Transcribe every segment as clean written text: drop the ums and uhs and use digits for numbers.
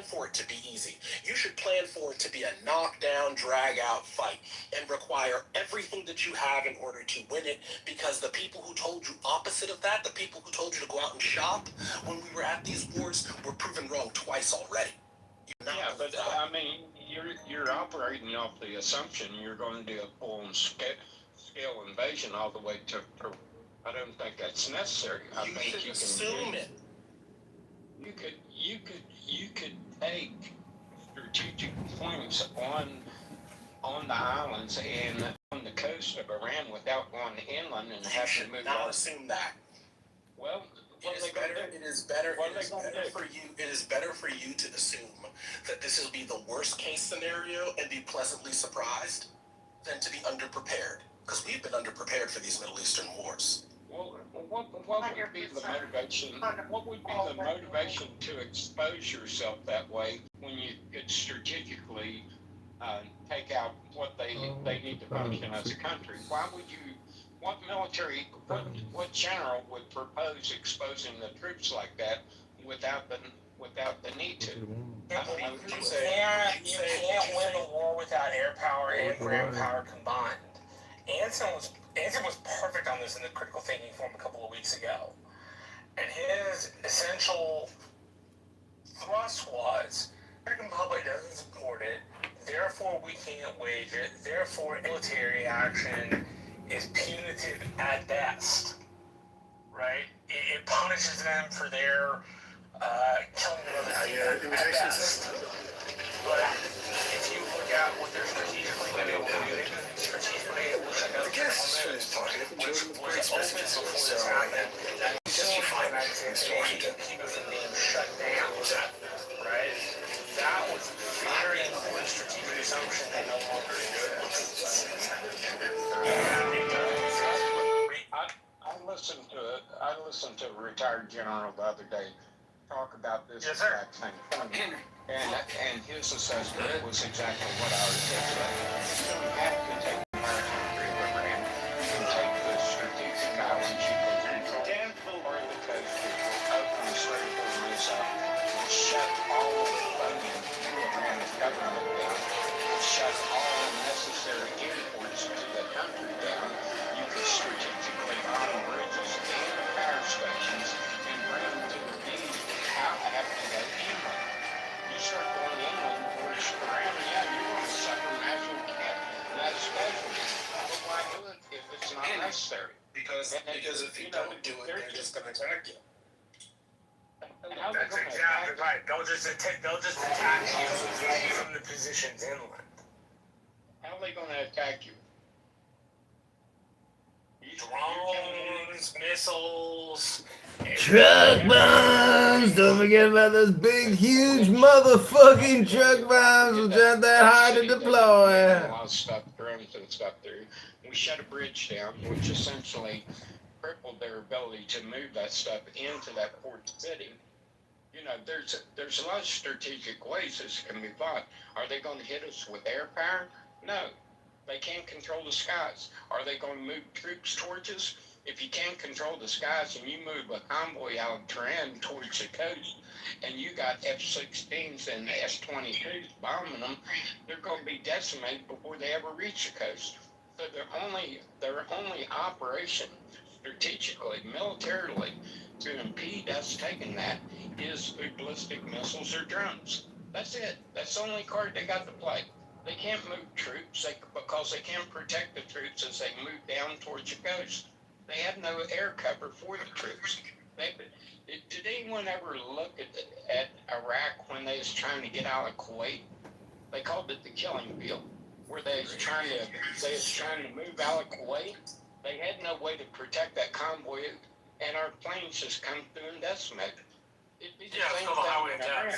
for it to be easy. You should plan for it to be a knockdown, drag-out fight and require everything that you have in order to win it, because the people who told you opposite of that, the people who told you to go out and shop when we were at these wars, were proven wrong twice already. Yeah, but I mean, you're operating off the assumption you're going to do a full-scale invasion all the way to I don't think that's necessary. I think you can assume it. You could take strategic points on the islands and on the coast of Iran without going inland and have to move not assume that. Well, it is better for you to assume that this will be the worst case scenario and be pleasantly surprised than to be underprepared, because we've been underprepared for these Middle Eastern wars. Well, what would be the motivation? What would be the motivation to expose yourself that way when you could strategically take out what they need to function as a country? Why would you? What military? What general would propose exposing the troops like that without the need to? You can't win the war without air power and ground power combined. Anson was perfect on this in the critical thinking forum a couple of weeks ago. And his essential thrust was, the American public doesn't support it, therefore we can't wage it, therefore military action is punitive at best, right? It punishes them for their killing of other people at best. But if you look at what they're strategically been able to do, strategically able to shut down which was open before this happened, that still United States keep it from being shut down, right? That was a very important strategic assumption that no longer exists. I listened to a retired general the other day talk about this exact same thing, and his assessment was exactly what I was saying. You have to take American Libertarian and take the strategic islands you can control, or the coast, which will open the Strait of Hormuz up, will shut all of the funding to Iran's government down, will shut all necessary imports to the country down. You can strategically bomb bridges and power stations and bring them to the beach without having to go inland. You start going inland towards Iran, yeah, you're going to suffer national casualties. But why do it if it's not necessary? Because if you don't do it, they're just going to attack you. That's exactly right. They'll just attack you from the positions inland. How are they going to attack you? Drones, missiles, truck bombs! Don't forget about those big, huge motherfucking truck bombs which aren't that hard to deploy. A lot of stuff, drones and stuff there. We shut a bridge down, which essentially crippled their ability to move that stuff into that port city. You know, there's a lot of strategic ways this can be fought. Are they going to hit us with air power? No. They can't control the skies. Are they going to move troops towards us? If you can't control the skies and you move a convoy out of Tehran towards the coast, and you got F-16s and S-22s bombing them, they're going to be decimated before they ever reach the coast. So their only operation, strategically, militarily, to impede us taking that is through ballistic missiles or drones. That's it. That's the only card they got to play. They can't move troops because they can't protect the troops as they move down towards the coast. They have no air cover for the troops. Did anyone ever look at Iraq when they was trying to get out of Kuwait? They called it the killing field, where they was trying to move out of Kuwait. They had no way to protect that convoy, and our planes just come through and decimate. It'd be the same thing with Iran.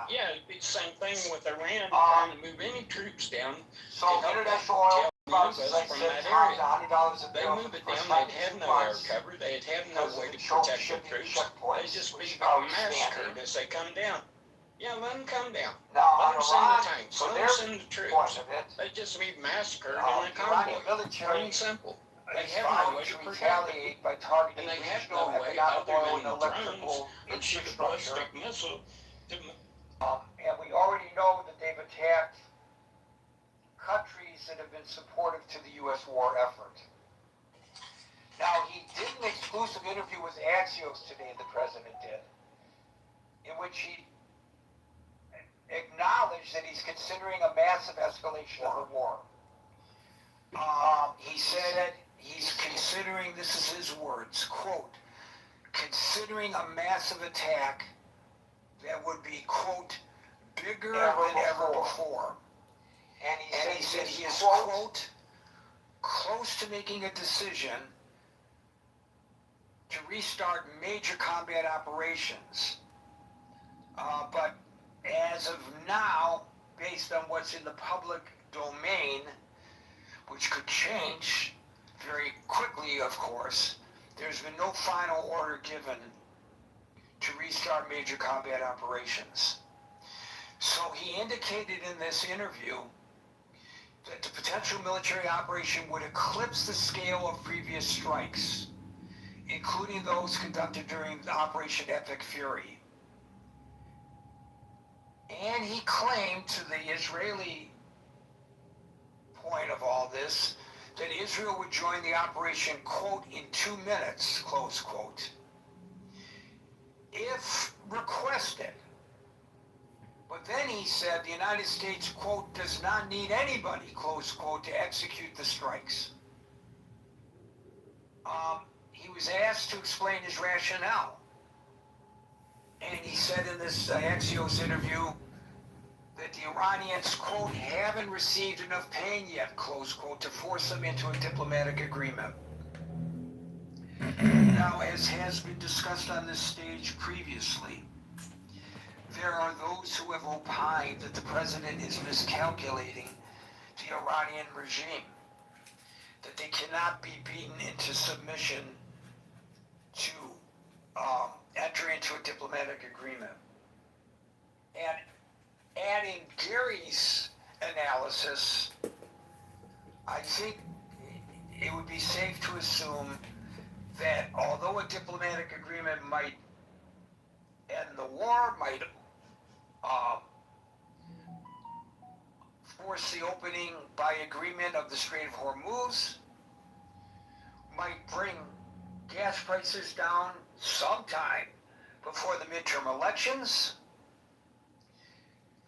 Yeah, it'd be the same thing with Iran trying to move any troops down. So international oil prices, like from that $100 area. a They barrel move it for down, five they'd have no air months cover, they'd have no way to because protect the of the troops. checkpoints, They'd just be which is always massacred standard. as they come down. Yeah, let them come down. Now, Let on them send the Iran, tanks, for let their them send the point troops. of it, They'd just be massacred in a Iranian convoy. military Plain and simple. They is have no trying way to to protect it. retaliate by targeting And they have regional no way economic other oil and than drones electrical and shoot a infrastructure ballistic missile to supportive to the U.S. war effort. Now, he did an exclusive interview with Axios today, the president did, in which he acknowledged that he's considering a massive escalation of the war. He said he's considering, this is his words, quote, considering a massive attack that would be, quote, bigger than ever before. And he said he is, quote, close to making a decision to restart major combat operations. But as of now, based on what's in the public domain, which could change very quickly, of course, there's been no final order given to restart major combat operations. So he indicated in this interview that the potential military operation would eclipse the scale of previous strikes, including those conducted during the Operation Epic Fury. And he claimed, to the Israeli point of all this, that Israel would join the operation, quote, in 2 minutes, close quote, if requested. But then he said the United States, quote, does not need anybody, close quote, to execute the strikes. He was asked to explain his rationale. And he said in this Axios interview that the Iranians, quote, haven't received enough pain yet, close quote, to force them into a diplomatic agreement. Now, as has been discussed on this stage previously, there are those who have opined that the president is miscalculating the Iranian regime, that they cannot be beaten into submission to enter into a diplomatic agreement. And adding Gary's analysis, I think it would be safe to assume that although a diplomatic agreement might end the war, might force the opening by agreement of the Strait of Hormuz, might bring gas prices down sometime before the midterm elections.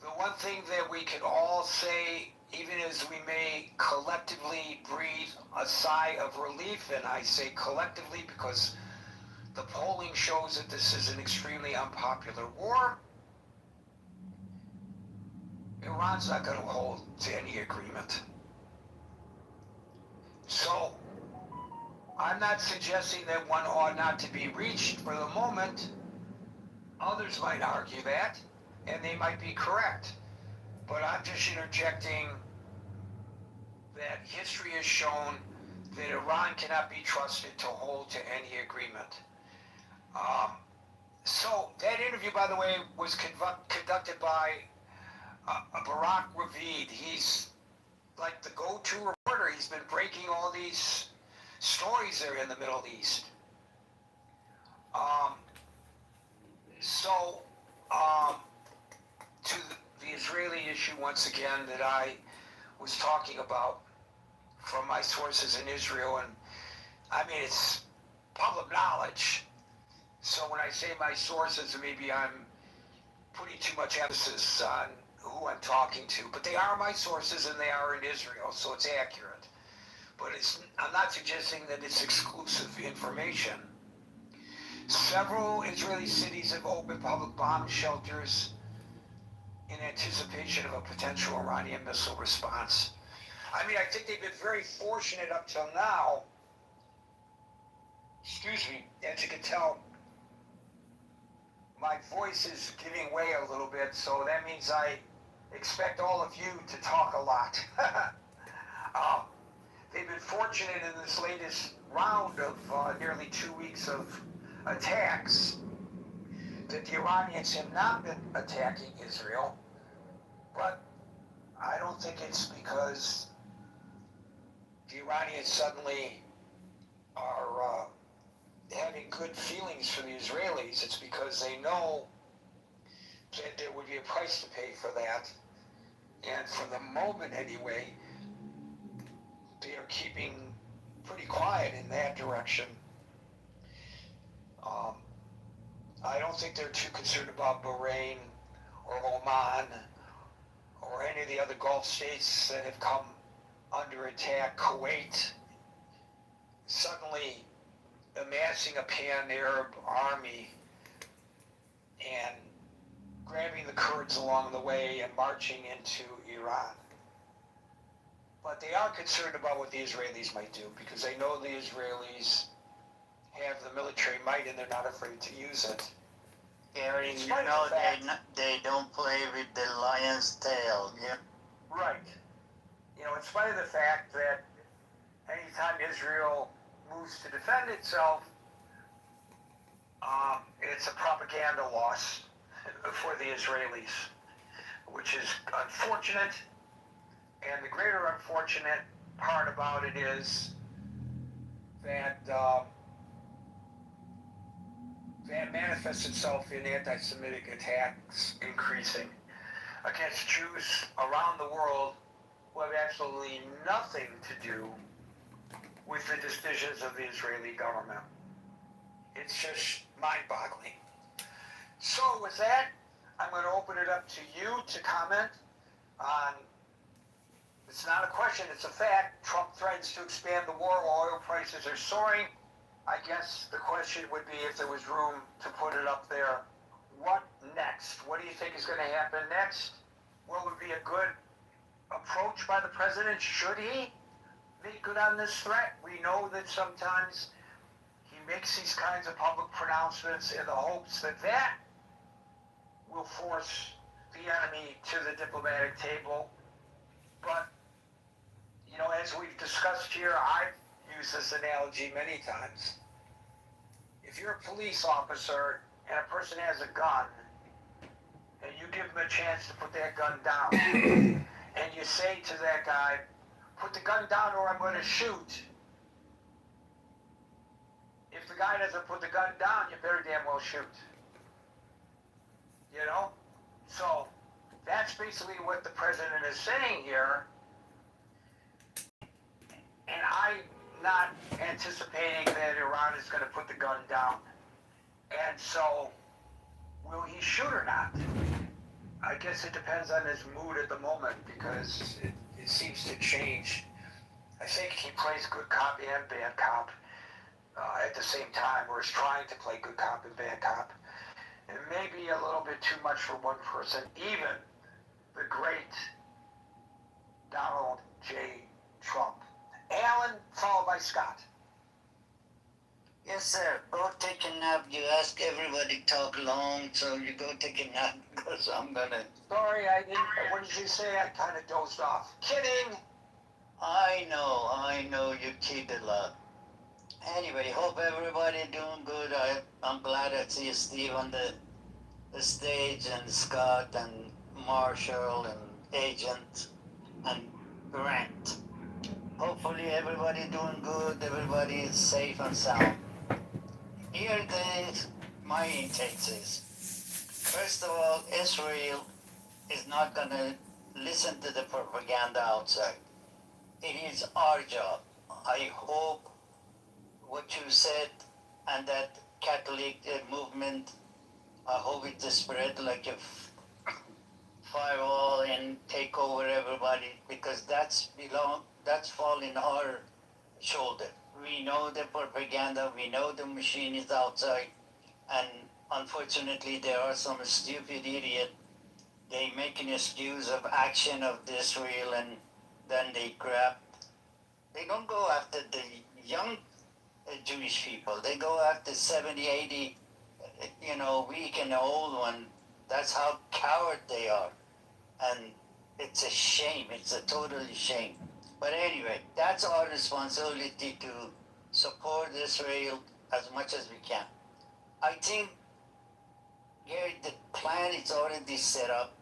The one thing that we can all say, even as we may collectively breathe a sigh of relief, and I say collectively because the polling shows that this is an extremely unpopular war, Iran's not going to hold to any agreement. So, I'm not suggesting that one ought not to be reached for the moment. Others might argue that, and they might be correct. But I'm just interjecting that history has shown that Iran cannot be trusted to hold to any agreement. So that interview, by the way, was conducted by Barak Ravid. He's like the go-to reporter. He's been breaking all these stories there in the Middle East. To the Israeli issue once again that I was talking about from my sources in Israel, and I mean it's public knowledge. So when I say my sources, maybe I'm putting too much emphasis on who I'm talking to, but they are my sources and they are in Israel, so it's accurate. But I'm not suggesting that it's exclusive information. Several Israeli cities have opened public bomb shelters in anticipation of a potential Iranian missile response. I mean, I think they've been very fortunate up till now. Excuse me, as you can tell, my voice is giving way a little bit, so that means I expect all of you to talk a lot. They've been fortunate in this latest round of nearly 2 weeks of attacks that the Iranians have not been attacking Israel, but I don't think it's because the Iranians suddenly are having good feelings for the Israelis. It's because they know that there would be a price to pay for that. And for the moment anyway, they are keeping pretty quiet in that direction. I don't think they're too concerned about Bahrain or Oman or any of the other Gulf states that have come under attack. Kuwait suddenly amassing a pan-Arab army and grabbing the Kurds along the way and marching into Iran. But they are concerned about what the Israelis might do, because they know the Israelis have the military might and they're not afraid to use it. Gary, It's you funny know the fact- they don't play with the lion's tail. Yeah. Right. You know, in spite of the fact that anytime Israel moves to defend itself, it's a propaganda loss for the Israelis, which is unfortunate. And the greater unfortunate part about it is that that manifests itself in anti-Semitic attacks increasing against Jews around the world who have absolutely nothing to do with the decisions of the Israeli government. It's just mind-boggling. So with that, I'm going to open it up to you to comment on, it's not a question, it's a fact. Trump threatens to expand the war while oil prices are soaring. I guess the question would be, if there was room to put it up there, what next? What do you think is going to happen next? What would be a good approach by the president? Should he make good on this threat? We know that sometimes he makes these kinds of public pronouncements in the hopes that that will force the enemy to the diplomatic table. But, you know, as we've discussed here, I've used this analogy many times. If you're a police officer and a person has a gun, and you give them a chance to put that gun down, and you say to that guy, put the gun down or I'm going to shoot. If the guy doesn't put the gun down, you better damn well shoot. You know? So, that's basically what the president is saying here. And I'm not anticipating that Iran is going to put the gun down. And so, will he shoot or not? I guess it depends on his mood at the moment, because it seems to change. I think he plays good cop and bad cop at the same time, or is trying to play good cop and bad cop. And maybe a little bit too much for one person, even the great Donald J. Trump. Alan, followed by Scott. Yes, sir. Go take a nap. You ask everybody talk long, so you go take a nap, because I'm gonna. Sorry, I didn't. What did you say? I kind of dozed off. Kidding. I know you kid a lot. Anyway, hope everybody doing good. I'm glad I see Steve on the stage, and Scott and Marshall and Agent and Grant. Hopefully everybody doing good, everybody is safe and sound. Here my intakes is. First of all, Israel is not gonna listen to the propaganda outside. It is our job. I hope what you said and that Catholic movement, I hope it spread like a firewall and take over everybody, because that's fall in our shoulder. We know the propaganda, we know the machine is outside, and unfortunately there are some stupid idiot. They make an excuse of action of Israel, and then they grab. They don't go after the young Jewish people. They go after 70, 80, weak and old one. That's how coward they are. And it's a shame. It's a total shame. But anyway, that's our responsibility to support Israel as much as we can. I think, Gary, the plan is already set up.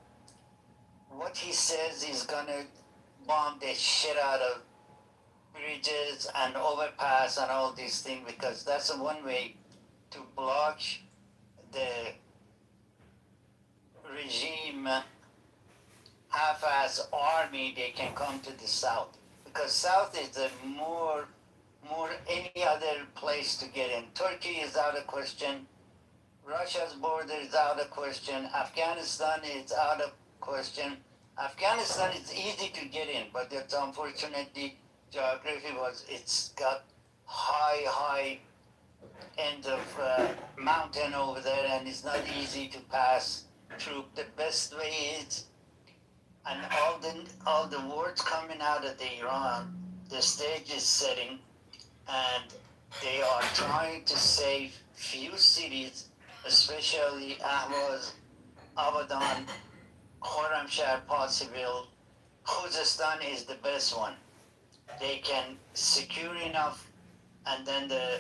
What he says he's gonna bomb the shit out of bridges and overpass and all these things, because that's the one way to block the regime half-ass army. They can come to the south, because South is a more any other place to get in. Turkey is out of question. Russia's border is out of question. Afghanistan is out of question. Afghanistan is easy to get in, but it's unfortunately geography it's got high end of mountain over there, and it's not easy to pass through. The best way is, and all the words coming out of Iran, the stage is setting, and they are trying to save few cities, especially Ahvaz, Abadan, Khorramshahr, Possible. Khuzestan is the best one. They can secure enough, and then the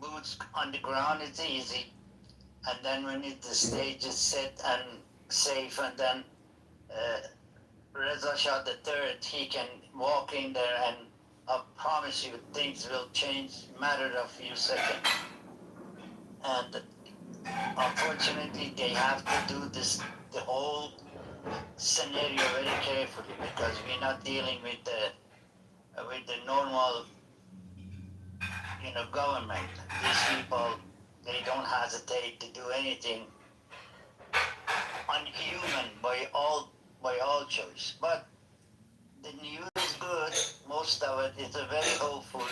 boots on the ground is easy. And then when the stage is set and safe, and then Reza Shah III, he can walk in there, and I promise you things will change matter of few seconds. And unfortunately, they have to do the whole scenario very carefully, because we're not dealing with the normal, government. These people, they don't hesitate to do anything unhuman by all choice. But the news is good. Most of it is very hopeful,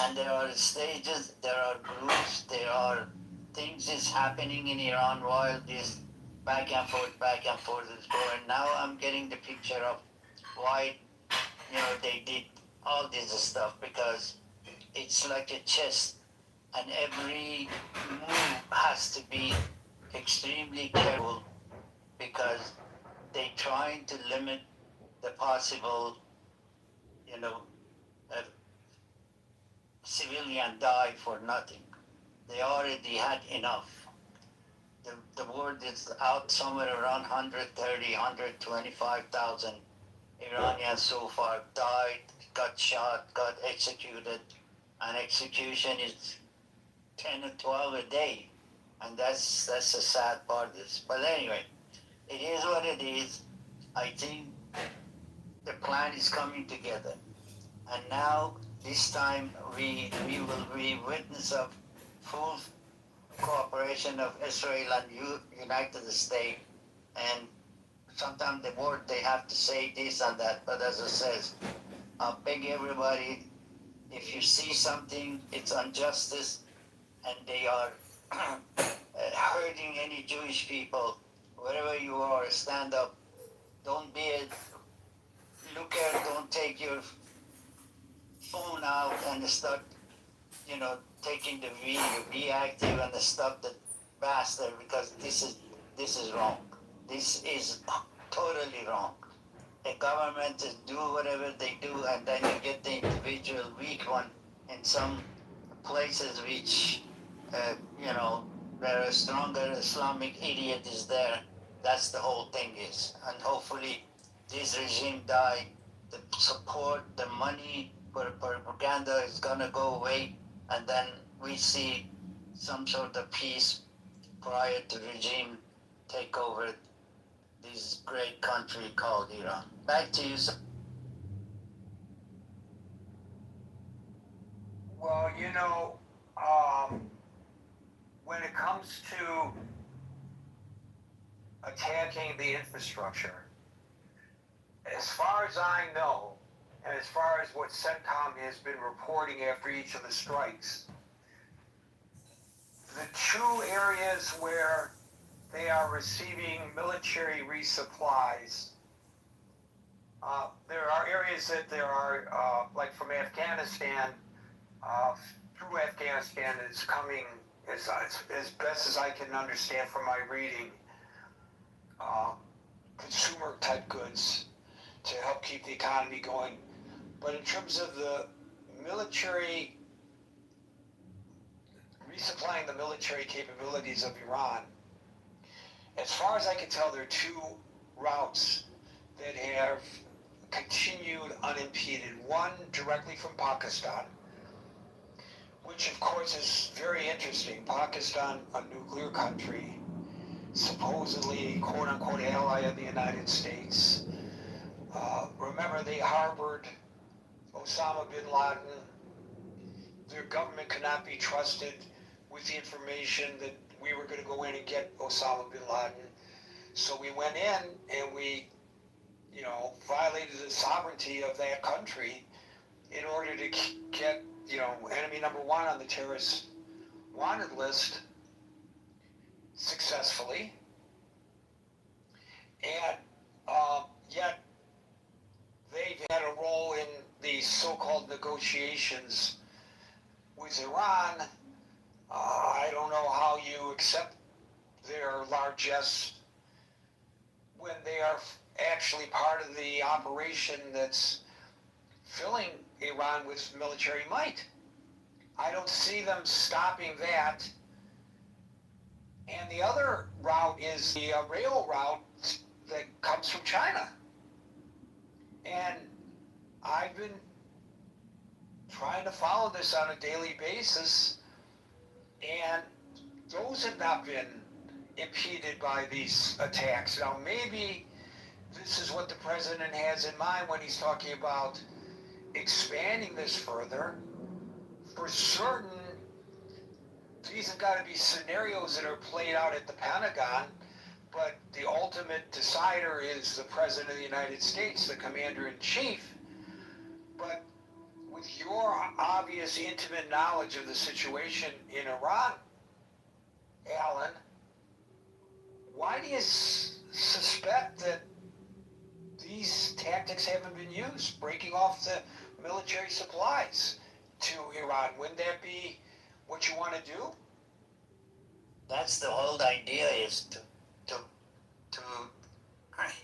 and there are stages, there are groups, there are things is happening in Iran while this back and forth is going. Now I'm getting the picture of why they did all this stuff, because it's like a chess, and every move has to be extremely careful, because they're trying to limit the possible, civilian die for nothing. They already had enough. The word is out somewhere around 130, 125,000 Iranians so far died, got shot, got executed, and execution is 10 or 12 a day. And that's the sad part of this. But anyway, it is what it is. I think the plan is coming together. And now, this time, we will be witness of full cooperation of Israel and United States. And sometimes the word they have to say this and that. But as I says, I beg everybody, if you see something, it's injustice, and they are hurting any Jewish people, wherever you are, stand up. Don't be a looker. Don't take your phone out and start, taking the video. Be active and stop the bastard, because this is wrong. This is totally wrong. The government just do whatever they do, and then you get the individual weak one in some places which, where a stronger Islamic idiot is there. That's the whole thing is. And hopefully this regime die. The support, the money for propaganda is gonna go away, and then we see some sort of peace prior to regime take over this great country called Iran. Back to you, sir. Well, when it comes to attacking the infrastructure, as far as I know, and as far as what CENTCOM has been reporting after each of the strikes, the two areas where they are receiving military resupplies, there are areas that there are, like from Afghanistan, through Afghanistan it's coming, as best as I can understand from my reading, consumer type goods to help keep the economy going. But in terms of the military, resupplying the military capabilities of Iran, as far as I can tell, there are two routes that have continued unimpeded. One directly from Pakistan, which of course is very interesting. Pakistan, a nuclear country, supposedly a quote-unquote ally of the United States. Remember, they harbored Osama bin Laden. Their government could not be trusted with the information that we were going to go in and get Osama bin Laden. So we went in and we, violated the sovereignty of that country in order to get, enemy number one on the terrorist wanted list successfully. And yet they've had a role in the so-called negotiations with Iran. I don't know how you accept their largesse when they are actually part of the operation that's filling Iran with military might. I don't see them stopping that. And the other route is the rail route that comes from China. And I've been trying to follow this on a daily basis, and those have not been impeded by these attacks. Now, maybe this is what the president has in mind when he's talking about expanding this further. For certain, these have got to be scenarios that are played out at the Pentagon, but the ultimate decider is the President of the United States, the Commander-in-Chief. But with your obvious intimate knowledge of the situation in Iran, Alan, why do you suspect that these tactics haven't been used, breaking off the military supplies to Iran? Wouldn't that be what you want to do? That's the whole idea, is to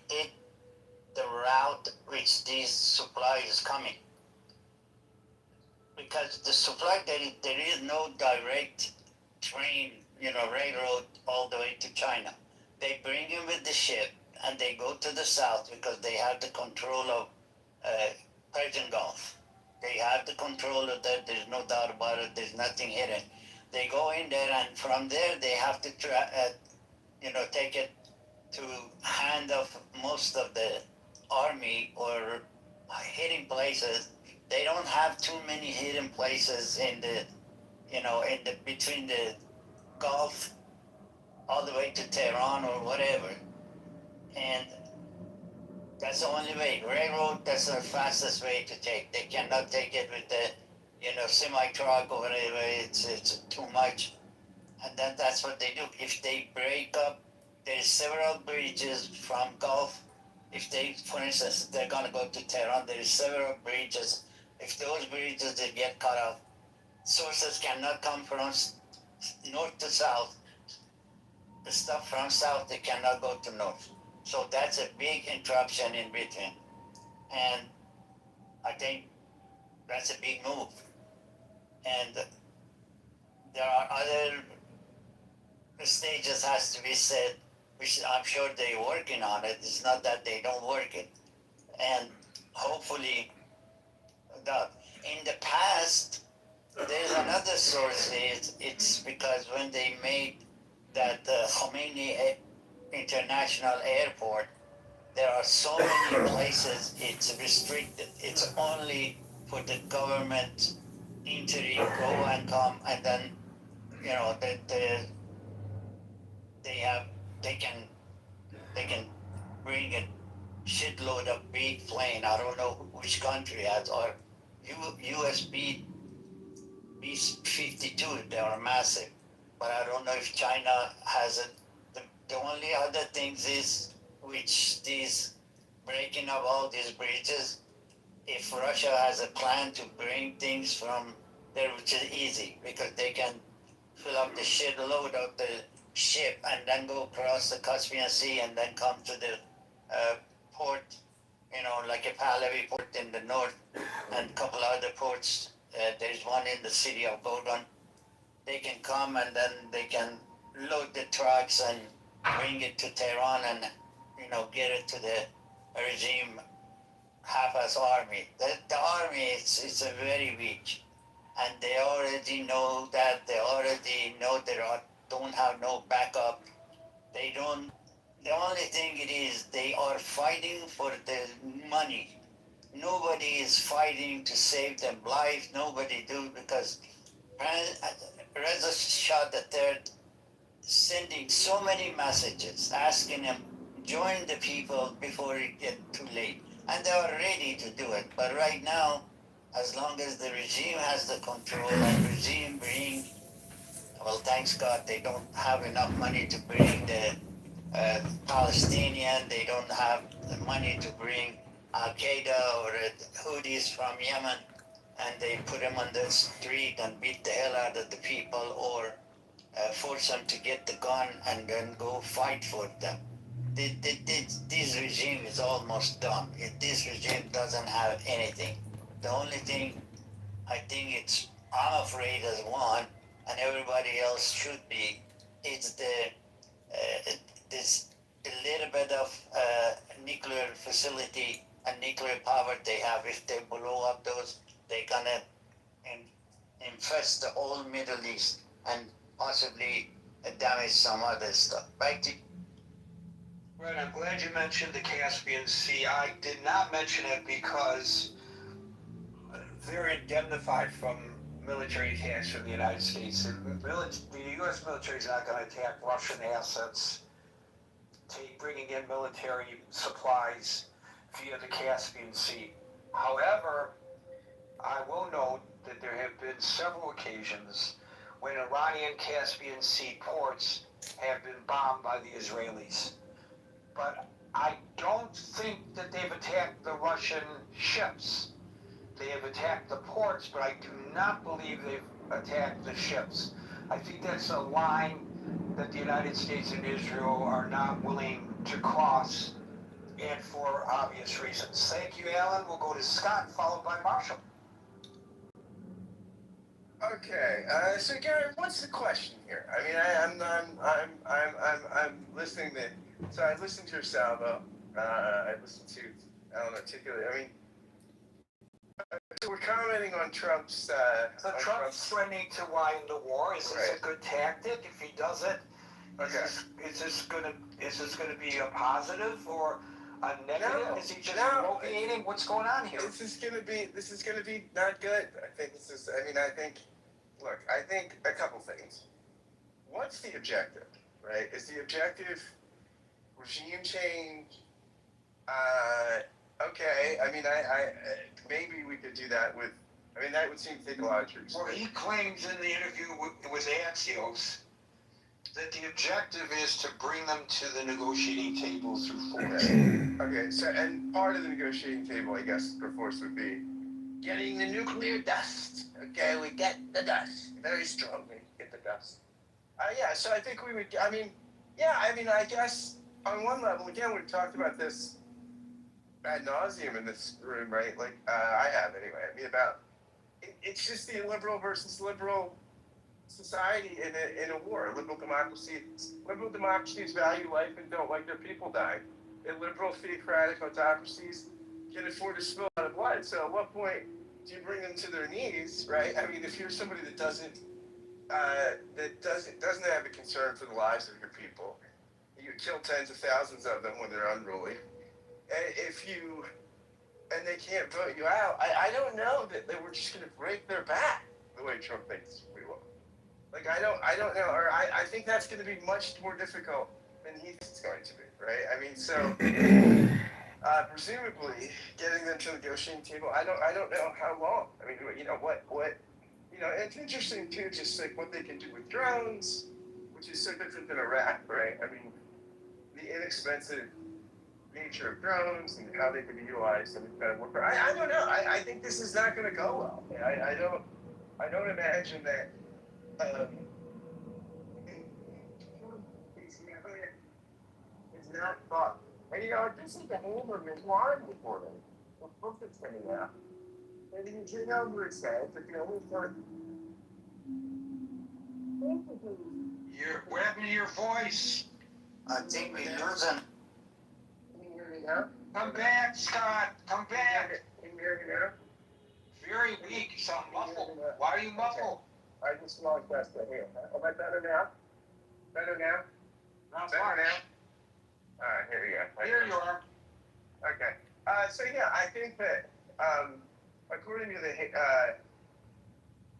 hit the route which these supply is coming. Because the supply, there is no direct train, railroad all the way to China. They bring it with the ship and they go to the south because they have the control of Persian Gulf. They have the control of that. There's no doubt about it. There's nothing hidden. They go in there, and from there they have to take it to hand of most of the army or hidden places. They don't have too many hidden places in the between the Gulf all the way to Tehran or whatever. And that's the only way. Railroad, that's the fastest way to take. They cannot take it with the, semi-truck or whatever. It's too much. And that's what they do. If they break up, there's several bridges from Gulf. If they, for instance, they're going to go to Tehran, there's several bridges. If those bridges, they get cut off, sources cannot come from north to south. The stuff from south, they cannot go to north. So that's a big interruption in between. And I think that's a big move. And there are other stages has to be said, which I'm sure they're working on it. It's not that they don't work it. And hopefully, in the past, there's another source. It's because when they made that Khomeini International Airport, there are so many places it's restricted. It's only for the government entity go and come, and then they can bring a shitload of big plane. I don't know which country has, or US B-52. They are massive, but I don't know if China has it. The only other things is which these breaking of all these bridges. If Russia has a plan to bring things from there, which is easy because they can fill up the shitload of the ship and then go across the Caspian Sea and then come to the port, like a Pahlavi port in the north and a couple other ports. There's one in the city of Bodon. They can come and then they can load the trucks and bring it to Tehran and, get it to the regime half-ass army. The army is a very weak, and they already know that. They already know they don't have no backup. They The only thing it is, they are fighting for the money. Nobody is fighting to save them life. Nobody do, because Reza Shah III sending so many messages asking them join the people before it get too late, and they are ready to do it. But right now, as long as the regime has the control and regime bring, well, thanks God they don't have enough money to bring the Palestinian. They don't have the money to bring Al Qaeda or Houthis from Yemen, and they put them on the street and beat the hell out of the people, or force them to get the gun and then go fight for them. This regime is almost done. This regime doesn't have anything. The only thing I think I'm afraid as one, and everybody else should be, it's this a little bit of nuclear facility and nuclear power they have. If they blow up those, they're gonna infest the whole Middle East and possibly damage some other stuff. Right? Right, I'm glad you mentioned the Caspian Sea. I did not mention it because they're indemnified from military attacks from the United States. The U.S. military is not going to attack Russian assets, bringing in military supplies via the Caspian Sea. However, I will note that there have been several occasions when Iranian Caspian Sea ports have been bombed by the Israelis. But I don't think that they've attacked the Russian ships. They have attacked the ports, but I do not believe they've attacked the ships. I think that's a line that the United States and Israel are not willing to cross, and for obvious reasons. Thank you, Alan. We'll go to Scott, followed by Marshall. Okay, so Gary, what's the question here? I mean, I'm listening to. So I listened to your salvo. I listened to Alan articulate. I mean, so we're commenting on Trump's. So Trump's threatening to widen the war. Is this a good tactic? If he does it, is this gonna be a positive or a negative? No, is he just bloviating? What's going on here? This is gonna be not good. I think this is. I mean, I think a couple things. What's the objective? Right? Is the objective regime change? Okay. I mean, I maybe we could do that with. I mean, that would seem to take a lot of truth. Well, he claims in the interview with Axios that the objective is to bring them to the negotiating table through force. Okay, so and part of the negotiating table, I guess, for force would be getting the nuclear dust. Okay, we get the dust very strongly. Get the dust. Yeah, so I think we would. I mean, I guess on one level, again, we've talked about this ad nauseum in this room, right? Like I have anyway. I mean, about it's just the liberal versus liberal society in a war. Liberal democracies value life and don't like their people dying. And liberal theocratic autocracies can afford to spill a lot of blood. So at what point do you bring them to their knees, right? I mean, if you're somebody that doesn't have a concern for the lives of your people, you kill tens of thousands of them when they're unruly. And they can't vote you out. I don't know that we're just going to break their back the way Trump thinks we will. Like, I don't know, or I think that's going to be much more difficult than he thinks it's going to be, right? I mean, so presumably getting them to the negotiating table, I don't know how long. I mean, what it's interesting too, just like what they can do with drones, which is so different than Iraq, right? I mean, the inexpensive nature of drones and how they can be utilized in kind of warfare. I don't know. I think this is not going to go well. I don't imagine that. It's not thought. And this is the Homer line before them. The book that's coming out. And you know where it says that the only part. What happened to your voice? I think we're losing. Can you hear me now? Come back, Scott. Come back. Can you hear me now? Very weak. You sound muffled. Why are you muffled? I just lost that here. Am I better now? Better now? Not Better much. now? Here you go. Here you are. Okay. So yeah, I think that according to the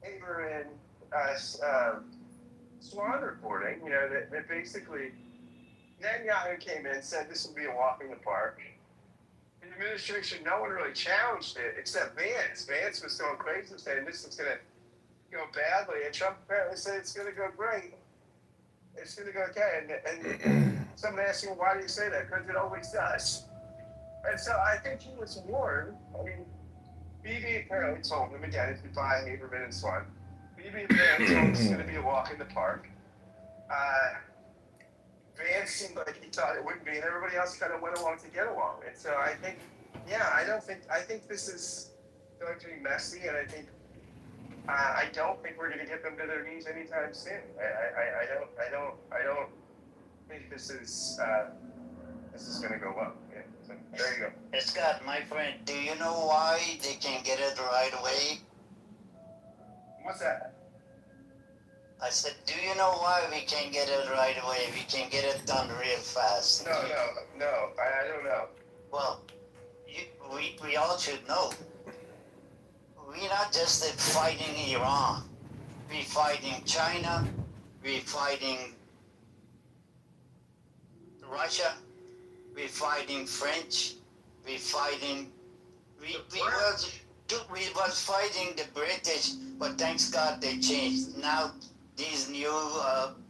Haber and Swan reporting, that basically Netanyahu came in, said this will be a walk in the park. In the administration, no one really challenged it except Vance. Vance was going crazy saying this is going to go badly, and Trump apparently said it's going to go great. It's going to go okay. And someone asked him, why do you say that? Because it always does. And so I think he was warned. I mean, Bibi apparently told him, again, if you buy Haberman and Swan, Bibi apparently told him it's going to be a walk in the park. Vance seemed like he thought it wouldn't be, and everybody else kind of went along to get along. And so I think, I think this is going to be messy, and I don't think we're going to get them to their knees anytime soon. I don't think this is going to go well. Yeah, so there you go. Scott, my friend, do you know why they can get it right away? What's that? I said, do you know why we can get it right away? We can get it done real fast. No, I don't know. Well, we all should know. We're not just fighting Iran. We're fighting China. We're fighting Russia. We're fighting French. We're fighting. We was fighting the British, but thanks God they changed. Now these new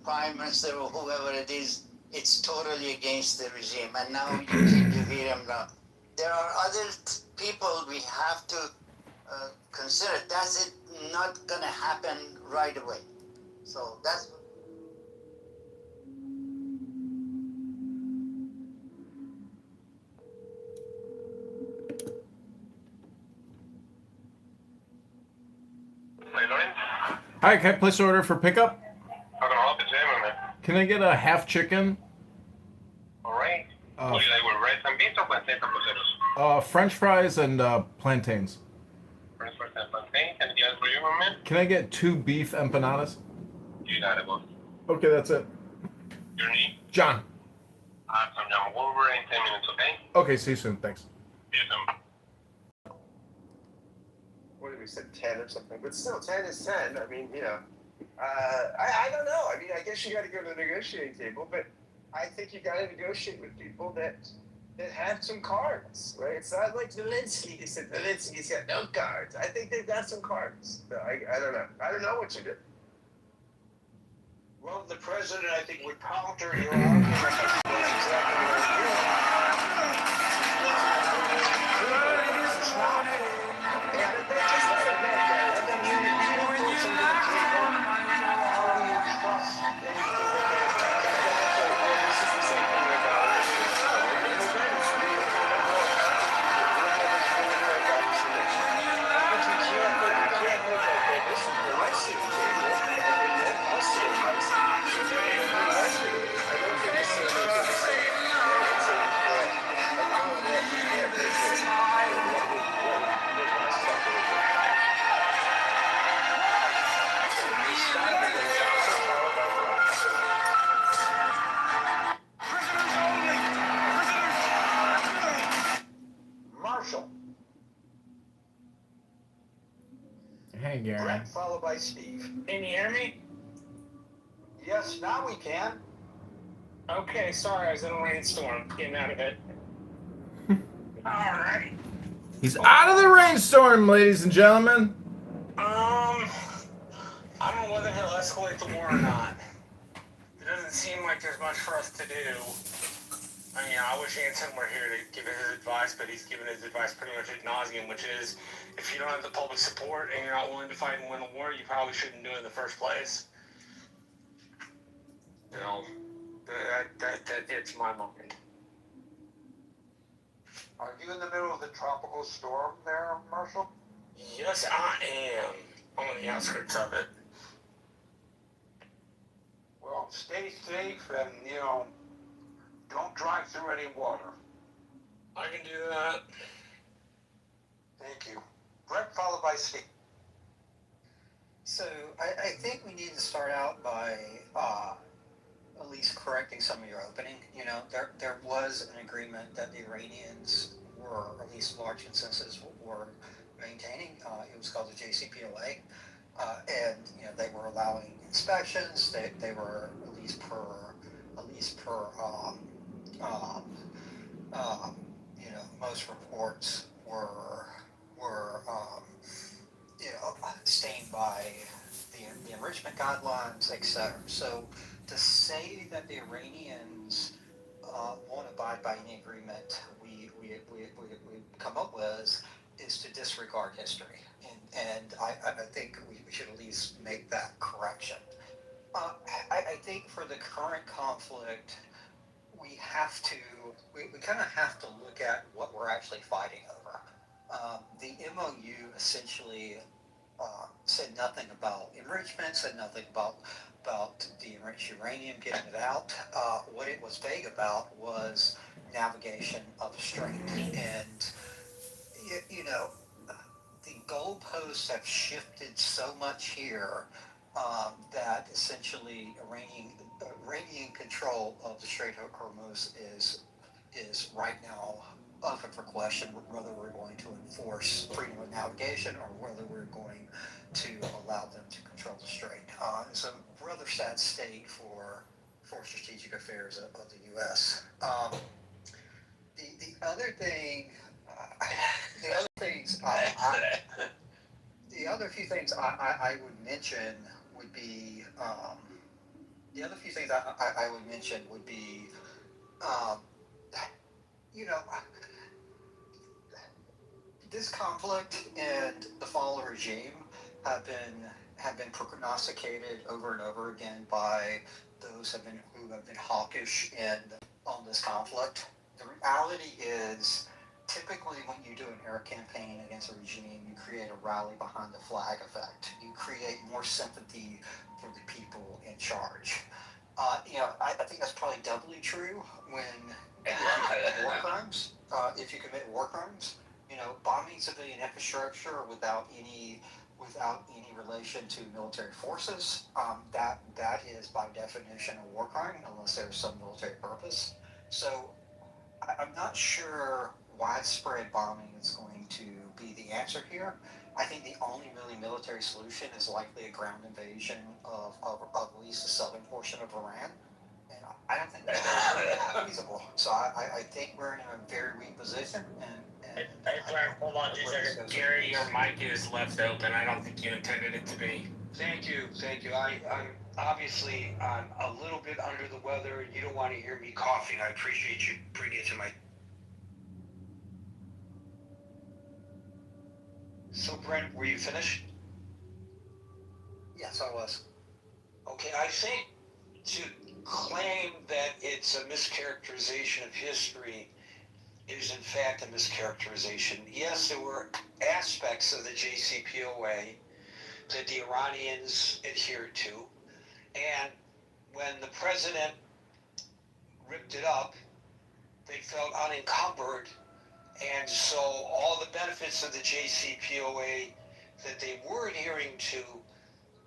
prime minister or whoever it is, it's totally against the regime. And now you hear him now. There are other people we have to consider. That's it. Not gonna happen right away. So that's. Hi, can I place an order for pickup? How can I help you today, my man? Can I get a half chicken? All right. What do you like with rice and beans or plantains and potatoes? French fries and plantains. French fries and plantains. Anything else for you, my man? Can I get 2 beef empanadas? You got it, boss. Okay, that's it. Your name? John. Awesome, John. We'll over in 10 minutes, okay? Okay, see you soon. Thanks. See you soon. What did we say, 10 or something? But still, 10 is 10. I mean, I don't know. I mean, I guess you got to go to the negotiating table, but I think you got to negotiate with people that have some cards, right? It's not like Zelensky. He said Zelensky's got no cards. I think they've got some cards. So I don't know. I don't know what you do. Well, the president, I think, would counter your argument. That's exactly what he's doing. Yeah, but they just let it go. And then you put something to the table. How do you trust anything that they're this is the same thing with Marshall. Hey, Gary. Brett followed by Steve. Can you hear me? Yes, now we can. Okay, sorry, I was in a rainstorm. Getting out of it. Alright. He's out of the rainstorm, ladies and gentlemen. I don't know whether he'll escalate the war or not. It doesn't seem like there's much for us to do. I mean, I wish Anson were here to give his advice, but he's given his advice pretty much ad nauseum, which is, if you don't have the public support and you're not willing to fight and win a war, you probably shouldn't do it in the first place. You know, that hits my mind. Are you in the middle of the tropical storm there, Marshall? Yes, I am. I'm on the outskirts of it. Well, stay safe and, don't drive through any water. I can do that. Thank you. Brett followed by Steve. So I think we need to start out by at least correcting some of your opening. There was an agreement that the Iranians were, or at least large consensus, were maintaining. It was called the JCPOA, and they were allowing inspections. They were at least per um, most reports were stained by the enrichment guidelines, etc. So to say that the Iranians won't abide by any agreement we come up with is to disregard history, and I think we should at least make that correction. I think for the current conflict, we kind of have to look at what we're actually fighting over. The MOU essentially said nothing about enrichment, said nothing about the enriched uranium, getting it out. What it was vague about was navigation of the strait, and the goalposts have shifted so much here that essentially Iranian control of the Strait of Hormuz is right now open for question whether we're going to enforce freedom of navigation or whether we're going to allow them to control the strait. It's a rather sad state for strategic affairs of the U.S. The other thing, the other few things I would mention would be this conflict and the fall of the regime have been prognosticated over and over again by those who have been hawkish on this conflict. The reality is, typically when you do an air campaign against a regime, you create a rally behind the flag effect. You create more sympathy for the people in charge. I think that's probably doubly true when if you commit war crimes. Bombing civilian infrastructure without any relation to military forces, that is by definition a war crime unless there's some military purpose. So I'm not sure widespread bombing is going to be the answer here. I think the only really military solution is likely a ground invasion of at least the southern portion of Iran. And I don't think that's feasible. So I think we're in a very weak position. Hey, Frank, hold on just a second. Gary, your mic is left open. I don't think you intended it to be. Thank you. I'm obviously a little bit under the weather. You don't want to hear me coughing. I appreciate you bringing it to my. So Brent, were you finished? Yes, I was. Okay, I think to claim that it's a mischaracterization of history is in fact a mischaracterization. Yes, there were aspects of the JCPOA that the Iranians adhered to, and when the president ripped it up, they felt unencumbered, and so all the benefits of the JCPOA that they were adhering to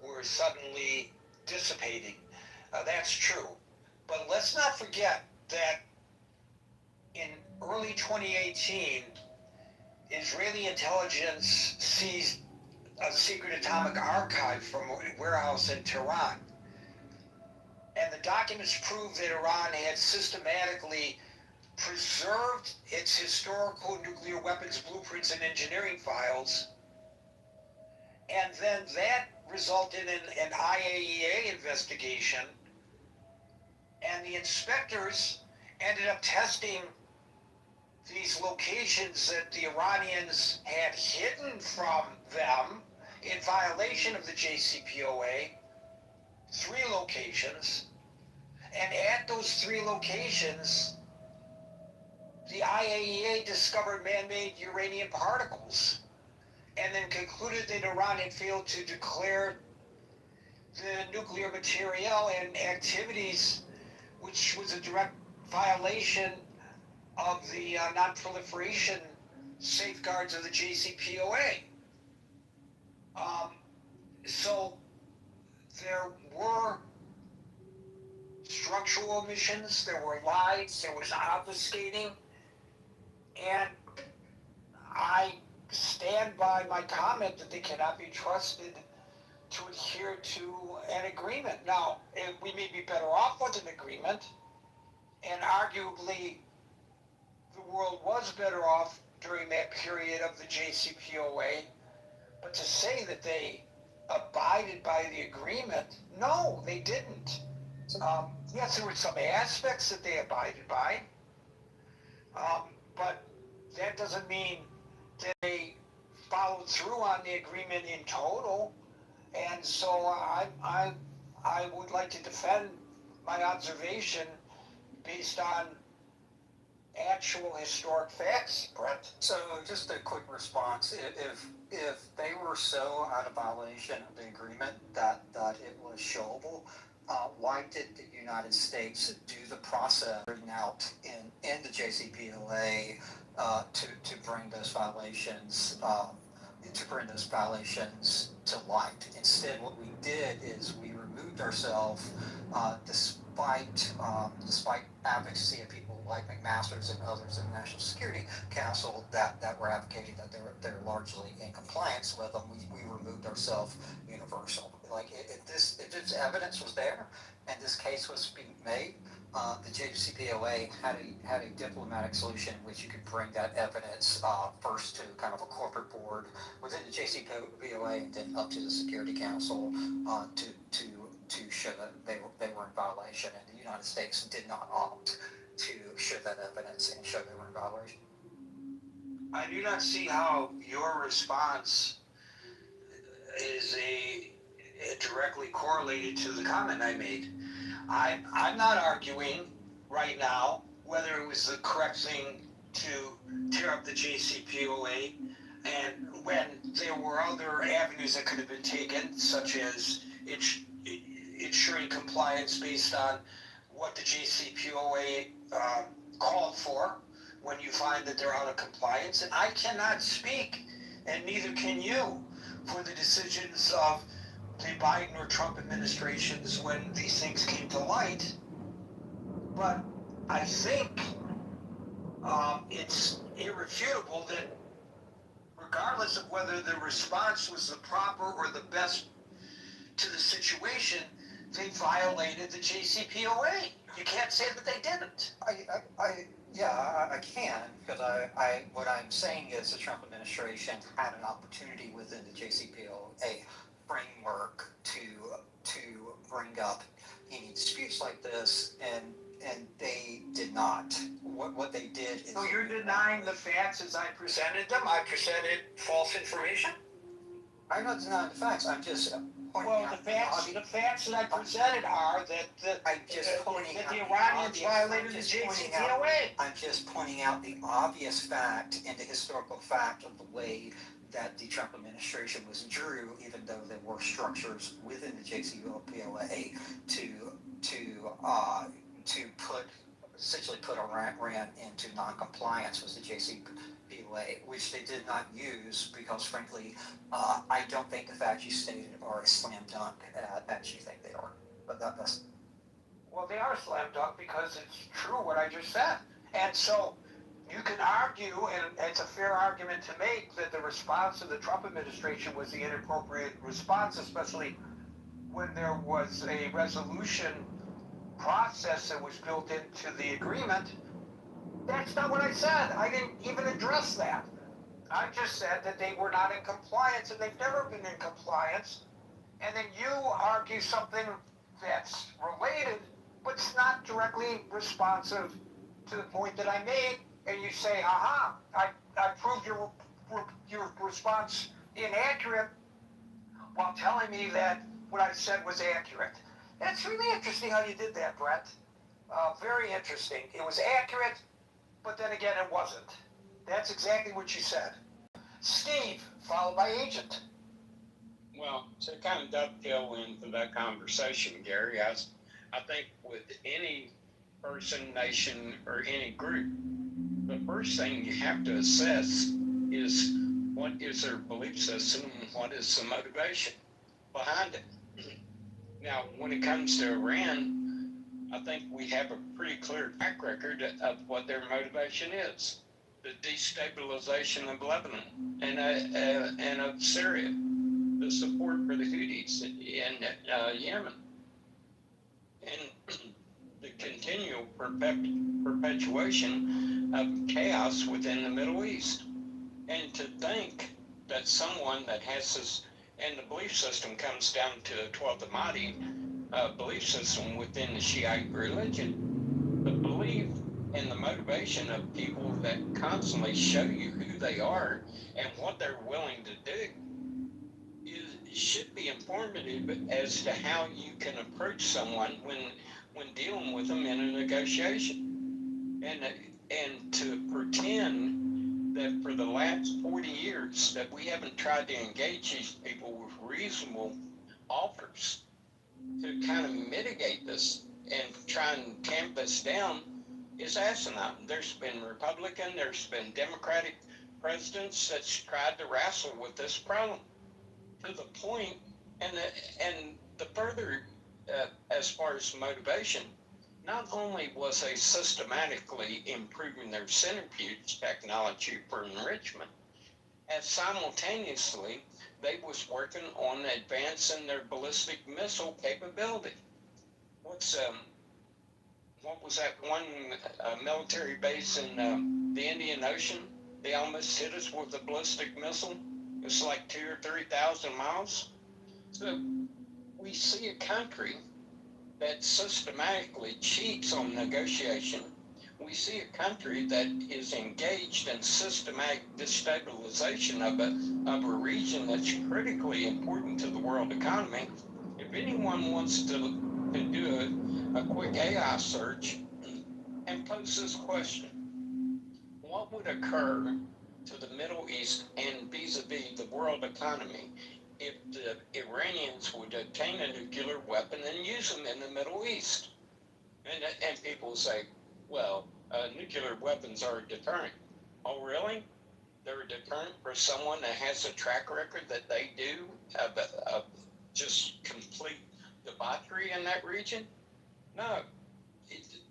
were suddenly dissipating. That's true. But let's not forget that in early 2018, Israeli intelligence seized a secret atomic archive from a warehouse in Tehran. And the documents prove that Iran had systematically preserved its historical nuclear weapons blueprints and engineering files. And then that resulted in an IAEA investigation. And the inspectors ended up testing these locations that the Iranians had hidden from them in violation of the JCPOA, 3 locations. And at those 3 locations, the IAEA discovered man-made uranium particles and then concluded that Iran had failed to declare the nuclear material and activities, which was a direct violation of the non-proliferation safeguards of the JCPOA. So there were structural omissions, there were lies, there was obfuscating, and I stand by my comment that they cannot be trusted to adhere to an agreement. Now, we may be better off with an agreement, and arguably the world was better off during that period of the JCPOA, but to say that they abided by the agreement, no, they didn't. Yes, there were some aspects that they abided by, but that doesn't mean that they followed through on the agreement in total. And so I would like to defend my observation based on actual historic facts, Brent. So just a quick response. If they were so out of violation of the agreement that it was showable, why did the United States do the process written out in the JCPOA to bring those violations to light? Instead, what we did is we removed ourselves, despite advocacy of people like McMaster's and others in the National Security Council that were advocating that they're largely in compliance with them. We removed ourselves universal. Like if this evidence was there and this case was being made, the JCPOA had a diplomatic solution in which you could bring that evidence first to kind of a corporate board within the JCPOA and then up to the Security Council to show that they were in violation, and the United States did not opt to show that evidence and show they were in violation. I do not see how your response is directly correlated to the comment I made. I'm not arguing right now whether it was the correct thing to tear up the JCPOA, and when there were other avenues that could have been taken, such as ensuring compliance based on what the JCPOA called for when you find that they're out of compliance. And I cannot speak, and neither can you, for the decisions of the Biden or Trump administrations when these things came to light. But I think it's irrefutable that regardless of whether the response was the proper or the best to the situation, they violated the JCPOA. You can't say that they didn't. I can, because what I'm saying is the Trump administration had an opportunity within the JCPOA framework to bring up any disputes like this, and they did not. What they did is... So you're denying the facts as I presented them? I presented false information? I'm not denying the facts. I'm just pointing out... The facts that I presented are that the Iranians violated the JCPOA. I'm just pointing out the obvious fact and the historical fact of the way that the Trump administration was drew, even though there were structures within the JCPOA to essentially put Iran into non-compliance with the JCPOA, which they did not use because, frankly, I don't think the facts you stated are a slam dunk as you think they are. But that's... Well, they are slam dunk because it's true what I just said. And so you can argue, and it's a fair argument to make, that the response of the Trump administration was the inappropriate response, especially when there was a resolution process that was built into the agreement. That's not what I said. I didn't even address that. I just said that they were not in compliance, and they've never been in compliance. And then you argue something that's related, but it's not directly responsive to the point that I made, and you say, aha, I proved your response inaccurate while telling me that what I said was accurate. It's really interesting how you did that, Brent. Very interesting. It was accurate, but then again, it wasn't. That's exactly what you said. Steve, followed by Agent. Well, to kind of dovetail into that conversation, Gary, I think with any person, nation, or any group, the first thing you have to assess is what is their belief system and what is the motivation behind it. Now, when it comes to Iran, I think we have a pretty clear track record of what their motivation is. The destabilization of Lebanon and of Syria, the support for the Houthis in Yemen, and the continual perpetuation of chaos within the Middle East. And to think that someone that has this, and the belief system comes down to a 12th Mahdi belief system within the Shiite religion, the belief and the motivation of people that constantly show you who they are and what they're willing to do should be informative as to how you can approach someone when dealing with them in a negotiation. And to pretend that for the last 40 years that we haven't tried to engage these people with reasonable offers to kind of mitigate this and try and tamp this down is asinine. There's been Republican, there's been Democratic presidents that's tried to wrestle with this problem to the point, and the further, as far as motivation, not only was they systematically improving their centrifuge technology for enrichment, as simultaneously they was working on advancing their ballistic missile capability. What was that one military base in the Indian Ocean? They almost hit us with a ballistic missile. It's like 2,000 or 3,000 miles. So we see a country that systematically cheats on negotiation. We see a country that is engaged in systematic destabilization of a region that's critically important to the world economy. If anyone wants to do a quick AI search and pose this question, what would occur to the Middle East and vis-a-vis the world economy if the Iranians would obtain a nuclear weapon and use them in the Middle East? And people say, well, nuclear weapons are a deterrent. Oh, really? They're a deterrent for someone that has a track record that they do of just complete debauchery in that region? No,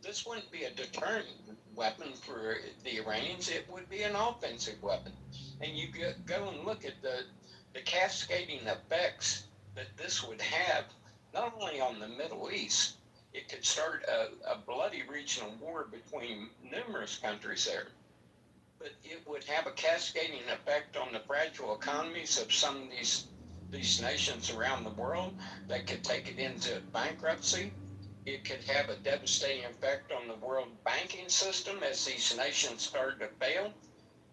this wouldn't be a deterrent weapon for the Iranians. It would be an offensive weapon. And you go and look at the cascading effects that this would have, not only on the Middle East. It could start a bloody regional war between numerous countries there. But it would have a cascading effect on the fragile economies of some of these nations around the world that could take it into bankruptcy. It could have a devastating effect on the world banking system as these nations start to fail.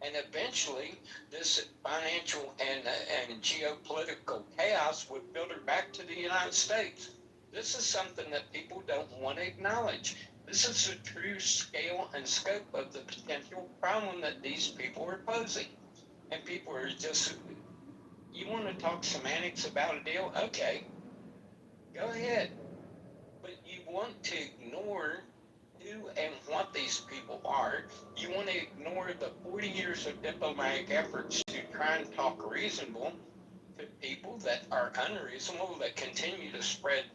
And eventually, this financial and geopolitical chaos would filter back to the United States. This is something that people don't want to acknowledge. This is the true scale and scope of the potential problem that these people are posing. And people are just, you want to talk semantics about a deal? Okay, go ahead. But you want to ignore who and what these people are. You want to ignore the 40 years of diplomatic efforts to try and talk reasonable to people that are unreasonable, that continue to spread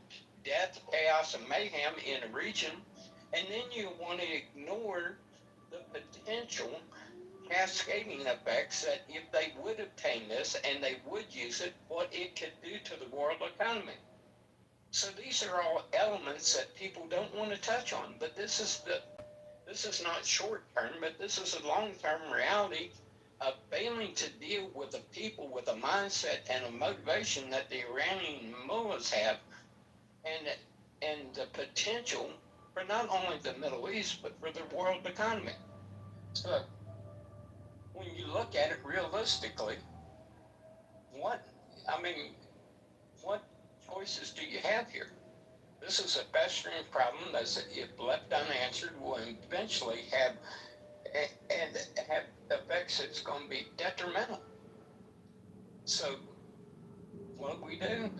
death, chaos, and mayhem in a region. And then you want to ignore the potential cascading effects that if they would obtain this and they would use it, what it could do to the world economy. So these are all elements that people don't want to touch on, but this is not short term, but this is a long term reality of failing to deal with the people with a mindset and a motivation that the Iranian mullahs have, and the potential for not only the Middle East but for the world economy. So when you look at it realistically, what choices do you have here? This is a festering problem that, if left unanswered, will eventually have effects that's going to be detrimental. So what we do,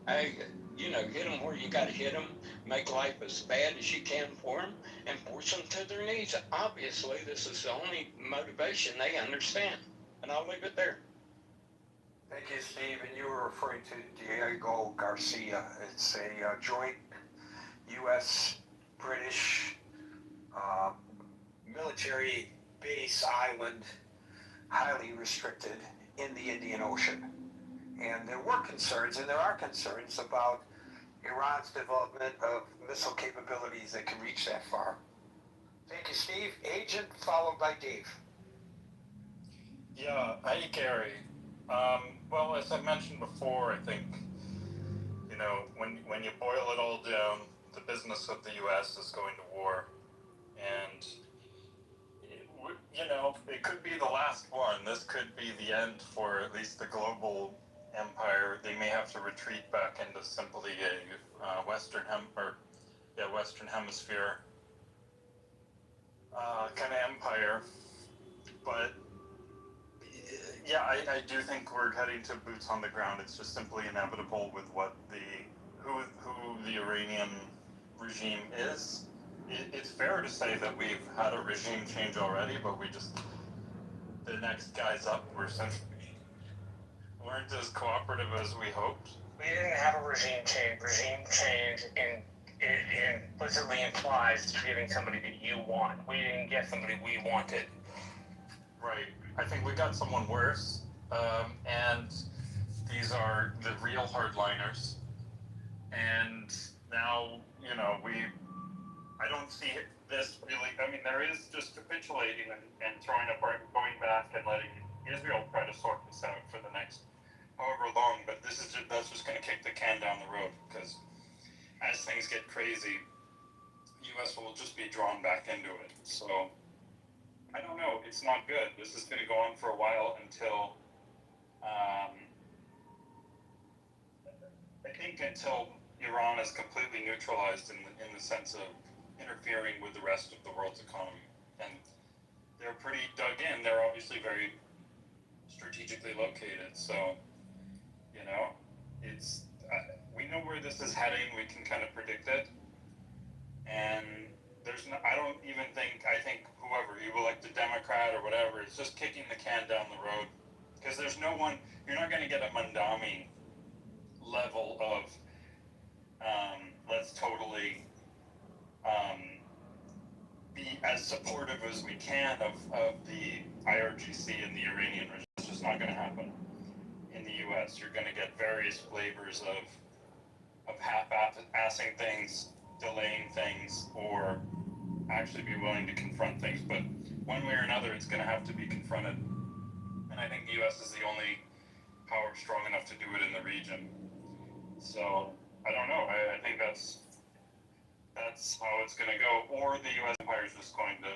hit them where you got to hit them, make life as bad as you can for them, and force them to their knees. Obviously, this is the only motivation they understand. And I'll leave it there. Thank you, Steve. And you were referring to Diego Garcia. It's a joint U.S. British military base island, highly restricted in the Indian Ocean. And there were concerns, and there are concerns about Iran's development of missile capabilities that can reach that far. Thank you, Steve. Agent, followed by Dave. Yeah, hey Gary. Well, as I mentioned before, I think, when you boil it all down, the business of the U.S. is going to war, and it could be the last one. This could be the end for at least the global empire. They may have to retreat back into simply a Western Hemisphere kind of empire, but. Yeah, I do think we're heading to boots on the ground. It's just simply inevitable with who the Iranian regime is. It's fair to say that we've had a regime change already, but the next guys up weren't as cooperative as we hoped. We didn't have a regime change. Regime change implicitly implies giving somebody that you want. We didn't get somebody we wanted. Right. I think we got someone worse, and these are the real hardliners. And now, I don't see this really. I mean, there is just capitulating and throwing up, going back and letting Israel try to sort this out for the next however long. But that's just going to kick the can down the road, because as things get crazy, the U.S. will just be drawn back into it. So. I don't know. It's not good. This is going to go on for a while until, I think until Iran is completely neutralized in the sense of interfering with the rest of the world's economy. And they're pretty dug in. They're obviously very strategically located. So, we know where this is heading. We can kind of predict it. And I think whoever, you elect a Democrat or whatever, is just kicking the can down the road. Because there's no one, you're not going to get a Mandami level of, let's totally be as supportive as we can of the IRGC and the Iranian regime. It's just not going to happen. In the U.S., you're going to get various flavors of half-assing things, delaying things, or actually be willing to confront things. But one way or another, it's going to have to be confronted. And I think the U.S. is the only power strong enough to do it in the region. So I don't know. I think that's how it's going to go. Or the U.S. empire is just going to.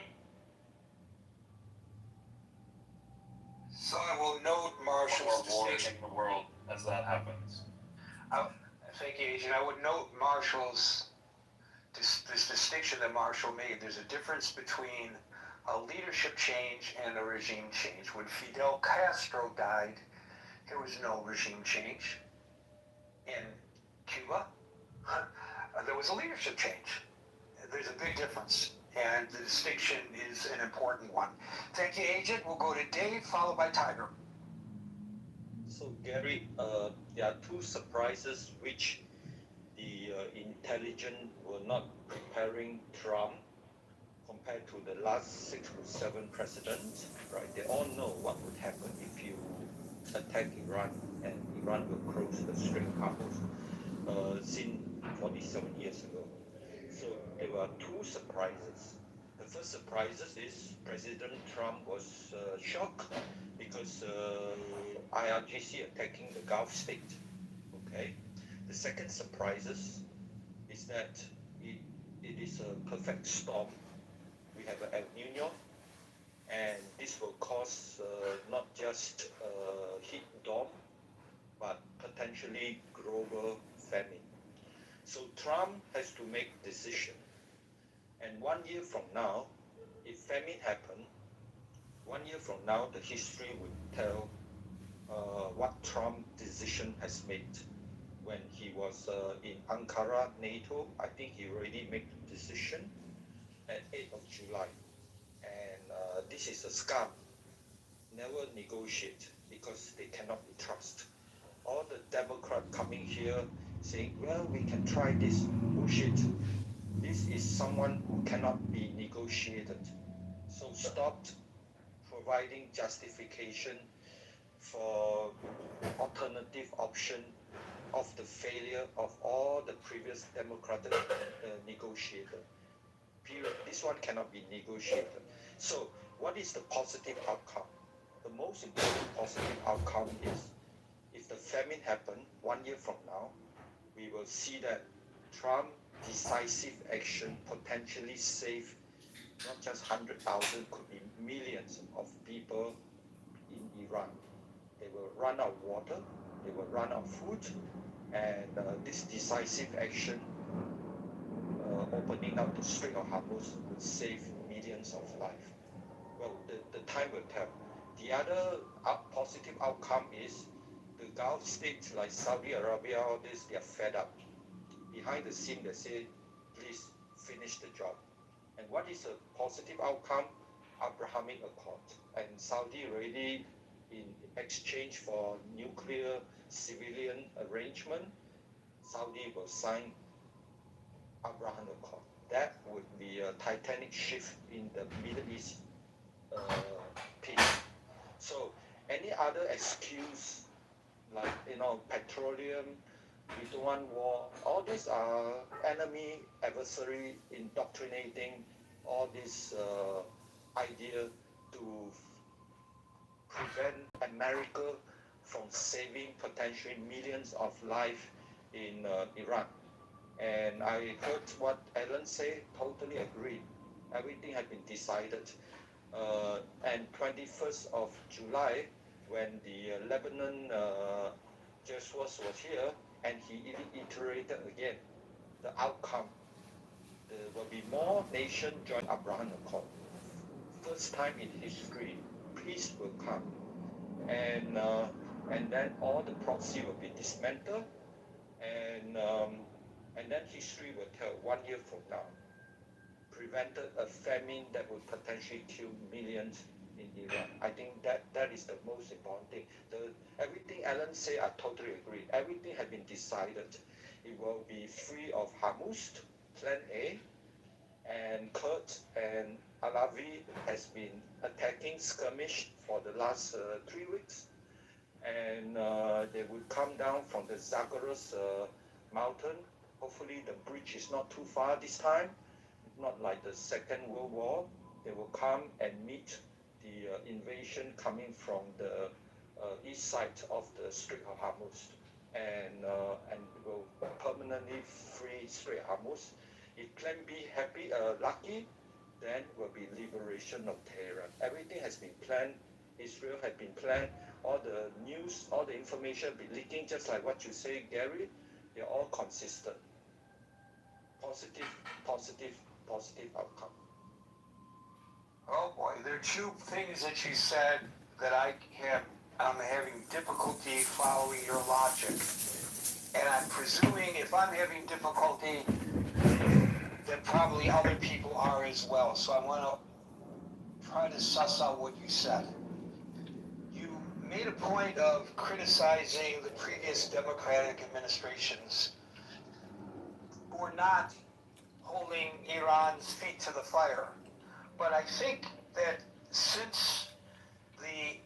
So I will note Marshall's distinction in the world as that happens. Thank you, Agent. I would note Marshall's this distinction that Marshall made. There's a difference between a leadership change and a regime change. When Fidel Castro died, there was no regime change. In Cuba, there was a leadership change. There's a big difference, and the distinction is an important one. Thank you, Agent. We'll go to Dave, followed by Tiger. So, Gary, there are two surprises which the intelligence were not preparing Trump compared to the last 6 to 7 presidents, right? They all know what would happen if you attack Iran, and Iran will close the Strait Cargos since 47 years ago. So there were two surprises. The first surprise is President Trump was shocked because IRGC attacking the Gulf state. Okay. The second surprise is that it is a perfect storm. We have an El Nino, and this will cause not just heat dome, but potentially global famine. So Trump has to make a decision. And 1 year from now, if famine happens, 1 year from now, the history will tell what Trump's decision has made. When he was in Ankara, NATO, I think he already made the decision at 8th of July. And this is a scam. Never negotiate because they cannot be trusted. All the Democrats coming here saying, well, we can try this bullshit. this is someone who cannot be negotiated. So stop providing justification for alternative option of the failure of all the previous democratic negotiator. Period. This one cannot be negotiated. So what is the positive outcome? The most important positive outcome is if the famine happen 1 year from now, we will see that Trump decisive action potentially save not just 100,000, could be millions of people in Iran. They will run out of water, they will run out of food, and this decisive action opening up the Strait of Hormuz would save millions of lives. Well, the time will tell. The other positive outcome is the Gulf states like Saudi Arabia, all this, they are fed up. Behind the scene, they say, please finish the job. And what is a positive outcome? Abrahamic Accord. And Saudi already, in exchange for nuclear civilian arrangement, Saudi will sign Abraham Accord. That would be a titanic shift in the Middle East peace. So any other excuse like petroleum, we don't want war, all these are enemy, adversary indoctrinating all this idea to prevent America from saving potentially millions of lives in Iran. And I heard what Alan said, totally agree. Everything had been decided. And 21st of July, when the Lebanon Joshua was here, and he iterated again the outcome. There will be more nations join Abraham Accord. First time in history, peace will come. And then all the proxy will be dismantled, and then history will tell 1 year from now, prevented a famine that would potentially kill millions in Iran. I think that is the most important thing. Everything Alan said, I totally agree. Everything has been decided. It will be free of Hormuz, Plan A, and Kurd and Alawi has been attacking skirmish for the last 3 weeks. And they would come down from the Zagros mountain. Hopefully the bridge is not too far this time, not like the Second World War. They will come and meet the invasion coming from the east side of the Strait of Hormuz, and will permanently free Strait of Hormuz. If Plan B lucky, then will be liberation of Tehran. Everything has been planned. Israel has been planned. All the news, all the information be leaking, just like what you say, Gary. They're all consistent. Positive, positive, positive outcome. Oh boy, there are two things that you said that I'm having difficulty following your logic. And I'm presuming if I'm having difficulty, then probably other people are as well. So I want to try to suss out what you said. You made a point of criticizing the previous Democratic administrations for not holding Iran's feet to the fire. But I think that since the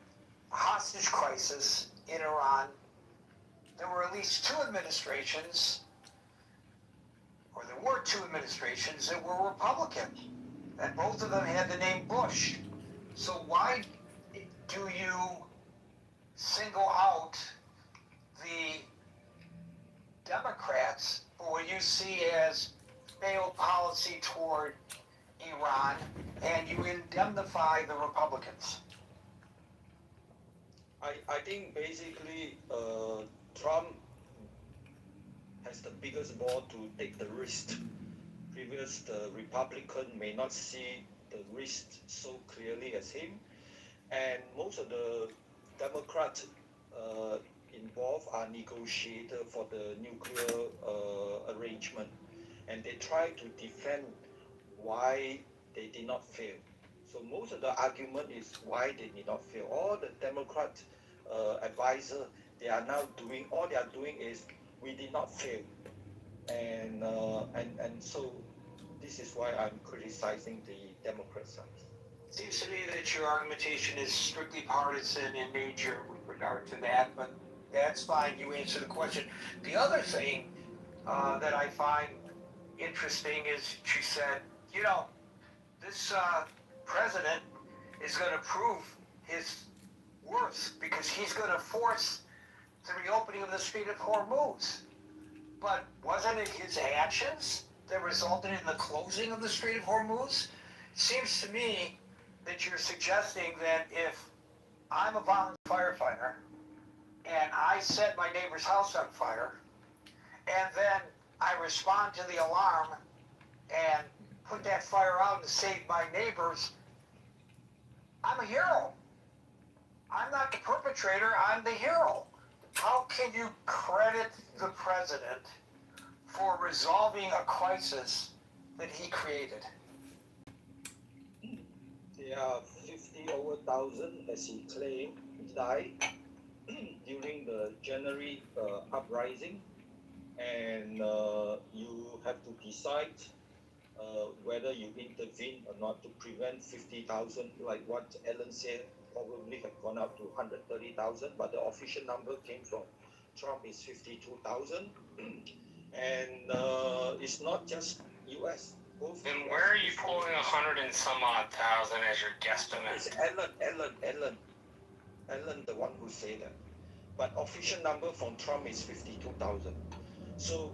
hostage crisis in Iran, there were at least two administrations, or there were two administrations that were Republican, and both of them had the name Bush. So why do you single out the Democrats for what you see as failed policy toward Iran, and you indemnify the Republicans? I think basically Trump has the biggest ball to take the risk. Previous, the Republican may not see the risk so clearly as him, and most of the Democrats involved are negotiators for the nuclear arrangement, and they try to defend why they did not fail. So most of the argument is why they did not fail. All the Democrat advisors, all they are doing is we did not fail, and so this is why I'm criticizing the Democrat side. Seems to me that your argumentation is strictly partisan in nature with regard to that, but that's fine. You answer the question. The other thing that I find interesting is she said, you know, this president is going to prove his worth because he's going to force the reopening of the Strait of Hormuz. But wasn't it his actions that resulted in the closing of the Strait of Hormuz? It seems to me that you're suggesting that if I'm a volunteer firefighter and I set my neighbor's house on fire and then I respond to the alarm and put that fire out and save my neighbors, I'm a hero. I'm not the perpetrator, I'm the hero. How can you credit the president for resolving a crisis that he created? There are 50,000, as he claimed, died during the January uprising, and you have to decide whether you intervene or not to prevent 50,000, like what Ellen said, probably have gone up to 130,000, but the official number came from Trump is 52,000, and it's not just U.S. Then where are you pulling 100 and some odd thousand as your guesstimate? It's Ellen, the one who said that. But official number from Trump is 52,000. So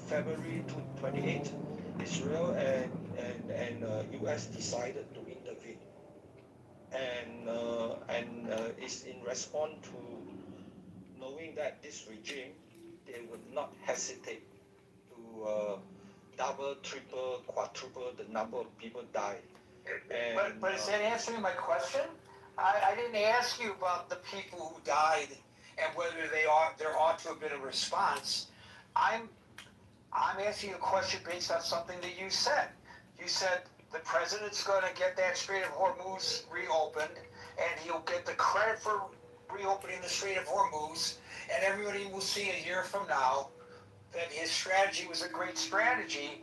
February 28th, Israel and U.S. decided to intervene, and it's in response to knowing that this regime, they would not hesitate to double, triple, quadruple the number of people died. But is that answering my question? I didn't ask you about the people who died and whether there ought to have been a response. I'm asking you a question based on something that you said. You said the president's going to get that Strait of Hormuz reopened, and he'll get the credit for reopening the Strait of Hormuz, and everybody will see a year from now that his strategy was a great strategy,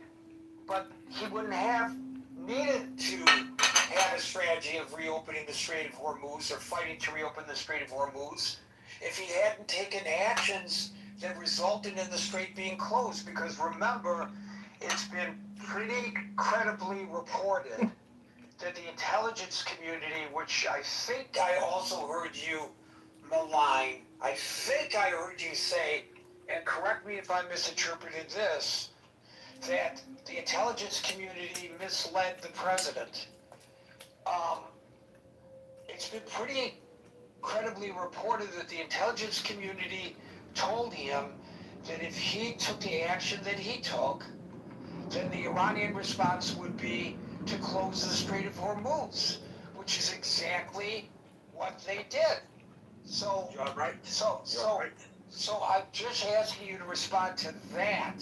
but he wouldn't have needed to have a strategy of reopening the Strait of Hormuz or fighting to reopen the Strait of Hormuz if he hadn't taken actions that resulted in the strait being closed. Because remember, it's been pretty credibly reported that the intelligence community, which I think I also heard you malign, I think I heard you say, and correct me if I misinterpreted this, that the intelligence community misled the president. It's been pretty credibly reported that the intelligence community told him that if he took the action that he took, then the Iranian response would be to close the Strait of Hormuz, which is exactly what they did. So You are right. So I'm just asking you to respond to that.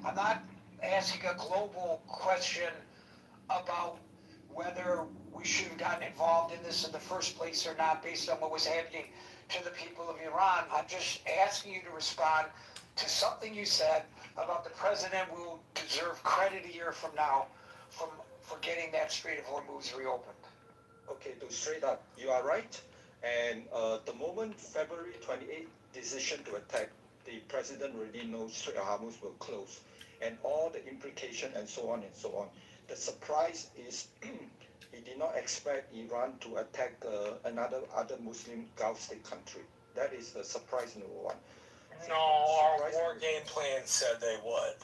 I'm not asking a global question about whether we should have gotten involved in this in the first place or not based on what was happening to the people of Iran. I'm just asking you to respond to something you said about the president will deserve credit a year from now for getting that Strait of Hormuz reopened. Okay, to straight up, you are right. And the moment February 28th decision to attack, the president already knows Strait of Hormuz will close, and all the implication and so on and so on. The surprise is he did not expect Iran to attack other Muslim Gulf state country. That is the surprise number one. No, our war game plan said they would.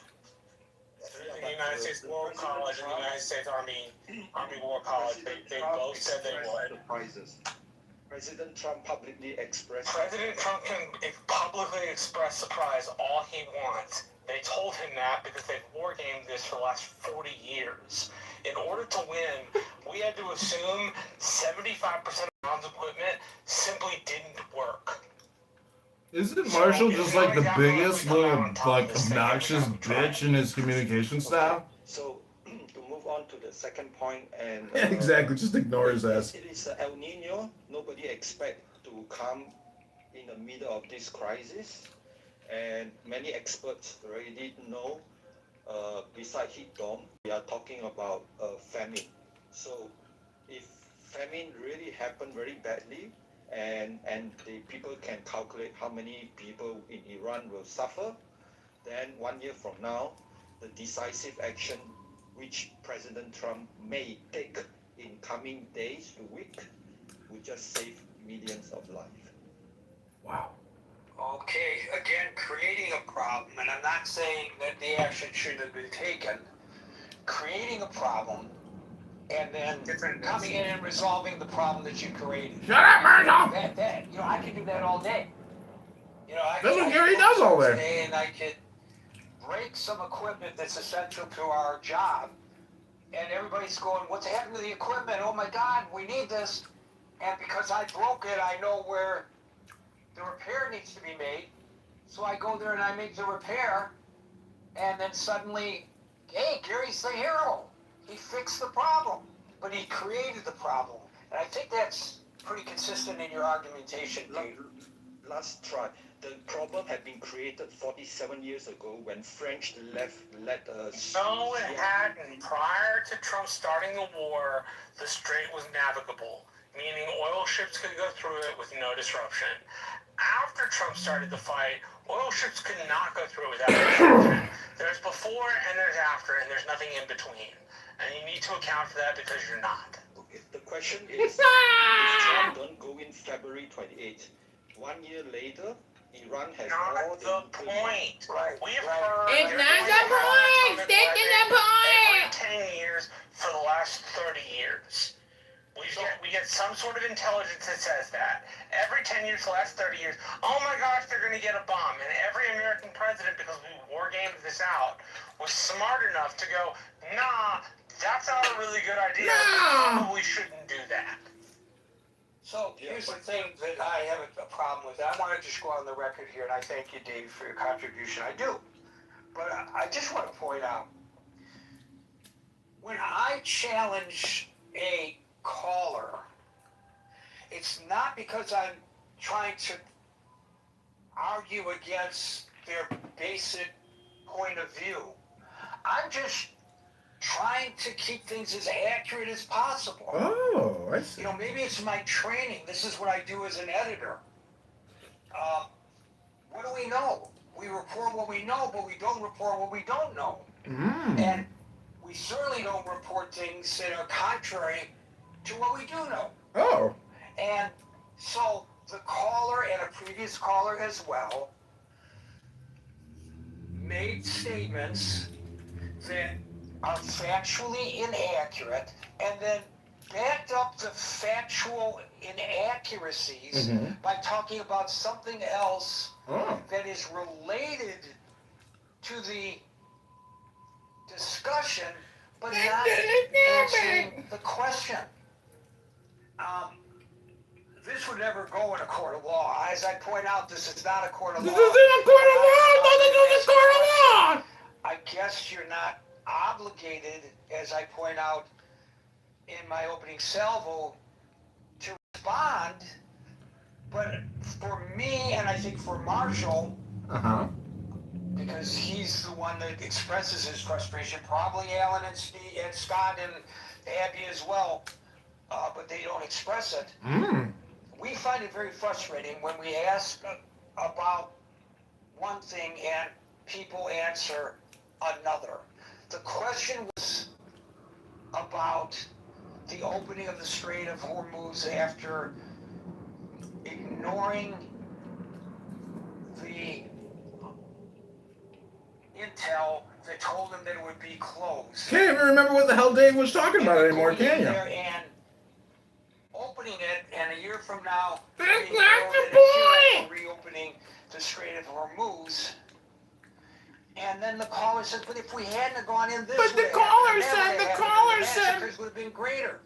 The United States War College and the United States Army War College, they both said they would. Surprises. President Trump publicly expressed. President Trump can publicly express surprise all he wants. They told him that because they've war gamed this for the last 40 years. In order to win, we had to assume 75% of Ron's equipment simply didn't work. Isn't Marshall just like the biggest little like obnoxious bitch in his communication style? So to move on to the second point, and Exactly, just ignore his ass. It is El Nino. Nobody expect to come in the middle of this crisis, and many experts already know beside heat dome, we are talking about famine. So if famine really happened very badly, and the people can calculate how many people in Iran will suffer, then 1 year from now, the decisive action which President Trump may take in coming days to week will just save millions of lives. Wow. Okay, again, creating a problem, and I'm not saying that the action shouldn't have been taken. Creating a problem, and then coming in and resolving the problem that you created. Shut up, Marshall! I can do that all day. I That's what could Gary go does all day. today, and I could break some equipment that's essential to our job, and everybody's going, "What's happened to the equipment? Oh my God, we need this!" And because I broke it, I know where the repair needs to be made, so I go there and I make the repair, and then suddenly, hey, Gary's the hero. He fixed the problem, but he created the problem. And I think that's pretty consistent in your argumentation, Dave. Let's try. The problem had been created 47 years ago when French led us. No, it hadn't. Prior to Trump starting the war, the strait was navigable, meaning oil ships could go through it with no disruption. After Trump started the fight, oil ships could not go through it without disruption. There's before and there's after, and there's nothing in between. And you need to account for that because you're not. Okay, the question is, if Trump don't go in February 28th, 1 year later, Iran has all the point. Right. We've heard It's not the point! Stick to the point! every 10 years for the last 30 years. We get some sort of intelligence that says that. Every 10 years, the last 30 years, oh my gosh, they're going to get a bomb. And every American president, because we war gamed this out, was smart enough to go, nah, that's not a really good idea. No. We probably shouldn't do that. So here's the thing that I have a problem with. I want to just go on the record here, and I thank you, Dave, for your contribution. I do. But I just want to point out, when I challenge a caller, it's not because I'm trying to argue against their basic point of view. I'm just trying to keep things as accurate as possible. Oh, I see. Maybe it's my training. This is what I do as an editor. What do we know? We report what we know, but we don't report what we don't know. And we certainly don't report things that are contrary to what we do know. Oh. And so the caller and a previous caller as well made statements that are factually inaccurate and then backed up the factual inaccuracies by talking about something else that is related to the discussion, but not answering the question. This would never go in a court of law. As I point out, this is not a court of law. This isn't a court of law! Nothing to do with court of law! I guess you're not obligated, as I point out in my opening salvo, to respond. But for me, and I think for Marshall, because he's the one that expresses his frustration, probably Alan and Steve and Scott and Abby as well, but they don't express it. We find it very frustrating when we ask about one thing and people answer another. The question was about the opening of the Strait of Hormuz after ignoring the intel that told them that it would be closed. Can't even remember what the hell Dave was talking about anymore, can you? And opening it, and a year from now, That's not the point! reopening the Strait of Hormuz. And then the caller says, but if we hadn't gone in this way, the caller said, would have been greater.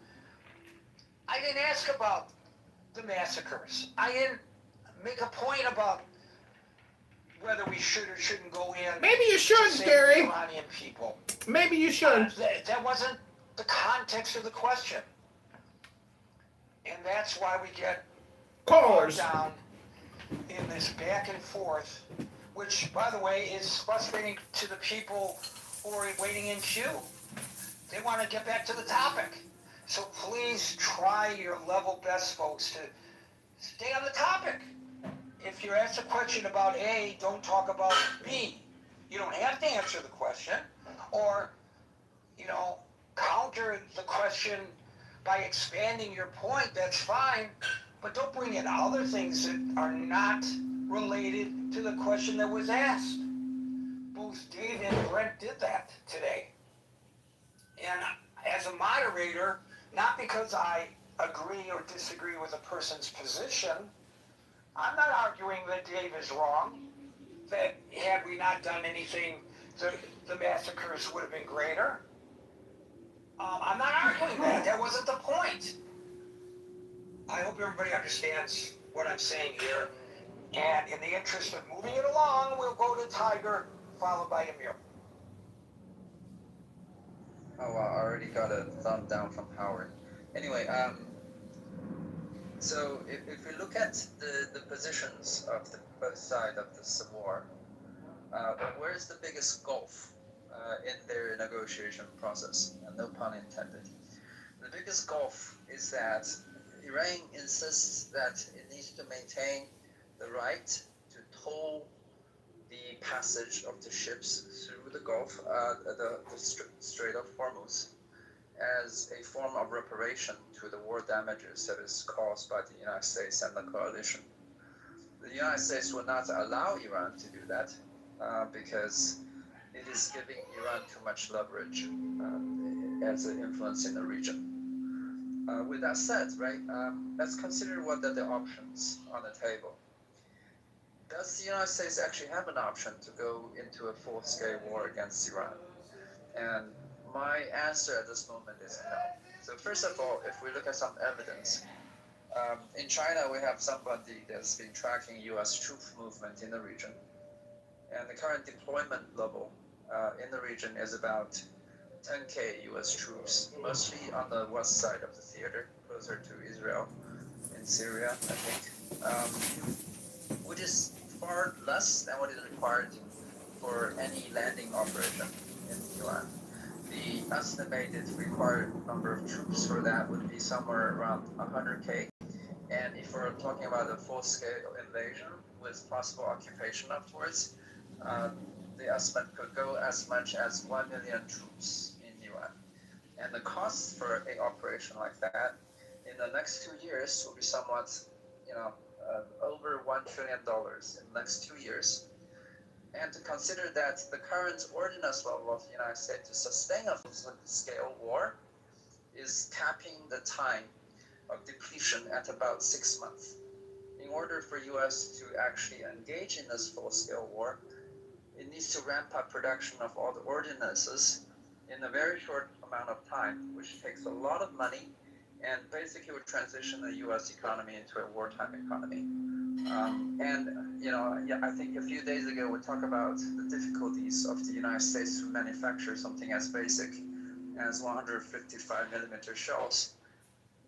I didn't ask about the massacres. I didn't make a point about whether we should or shouldn't go in. Maybe you should, Gary. Iranian people. Maybe you should. That wasn't the context of the question. And that's why we get Callers down in this back and forth, which, by the way, is frustrating to the people who are waiting in queue. They want to get back to the topic. So please try your level best, folks, to stay on the topic. If you're asked a question about A, don't talk about B. You don't have to answer the question, or, counter the question by expanding your point, that's fine, but don't bring in other things that are not related to the question that was asked. Both Dave and Brent did that today. And as a moderator, not because I agree or disagree with a person's position, I'm not arguing that Dave is wrong, that had we not done anything, the massacres would have been greater. I'm not arguing that. That wasn't the point. I hope everybody understands what I'm saying here. And in the interest of moving it along, we'll go to Tiger, followed by Emil. Oh, wow, I already got a thumb down from Howard. Anyway, so if we look at the positions of both sides of this war, where's the biggest gulf in their negotiation process? And no pun intended. The biggest gulf is that Iran insists that it needs to maintain the right to toll the passage of the ships through the Gulf, the Strait of Hormuz, as a form of reparation to the war damages that is caused by the United States and the coalition. The United States will not allow Iran to do that because it is giving Iran too much leverage as an influence in the region. With that said, right, let's consider what are the options on the table. Does the United States actually have an option to go into a full-scale war against Iran? And my answer at this moment is no. So first of all, if we look at some evidence, in China we have somebody that's been tracking U.S. troop movement in the region, and the current deployment level in the region is about 10K U.S. troops, mostly on the west side of the theater, closer to Israel and Syria, I think, which is far less than what is required for any landing operation in Iran. The estimated required number of troops for that would be somewhere around 100K. And if we're talking about a full-scale invasion with possible occupation afterwards, the estimate could go as much as 1 million troops in Iran. And the cost for an operation like that in the next 2 years will be somewhat, over $1 trillion in the next 2 years. And to consider that the current ordinance level of the United States to sustain a full-scale war is capping the time of depletion at about 6 months. In order for U.S. to actually engage in this full-scale war, it needs to ramp up production of all the ordinances in a very short amount of time, which takes a lot of money and basically would transition the U.S. economy into a wartime economy. I think a few days ago we talked about the difficulties of the United States to manufacture something as basic as 155 millimeter shells.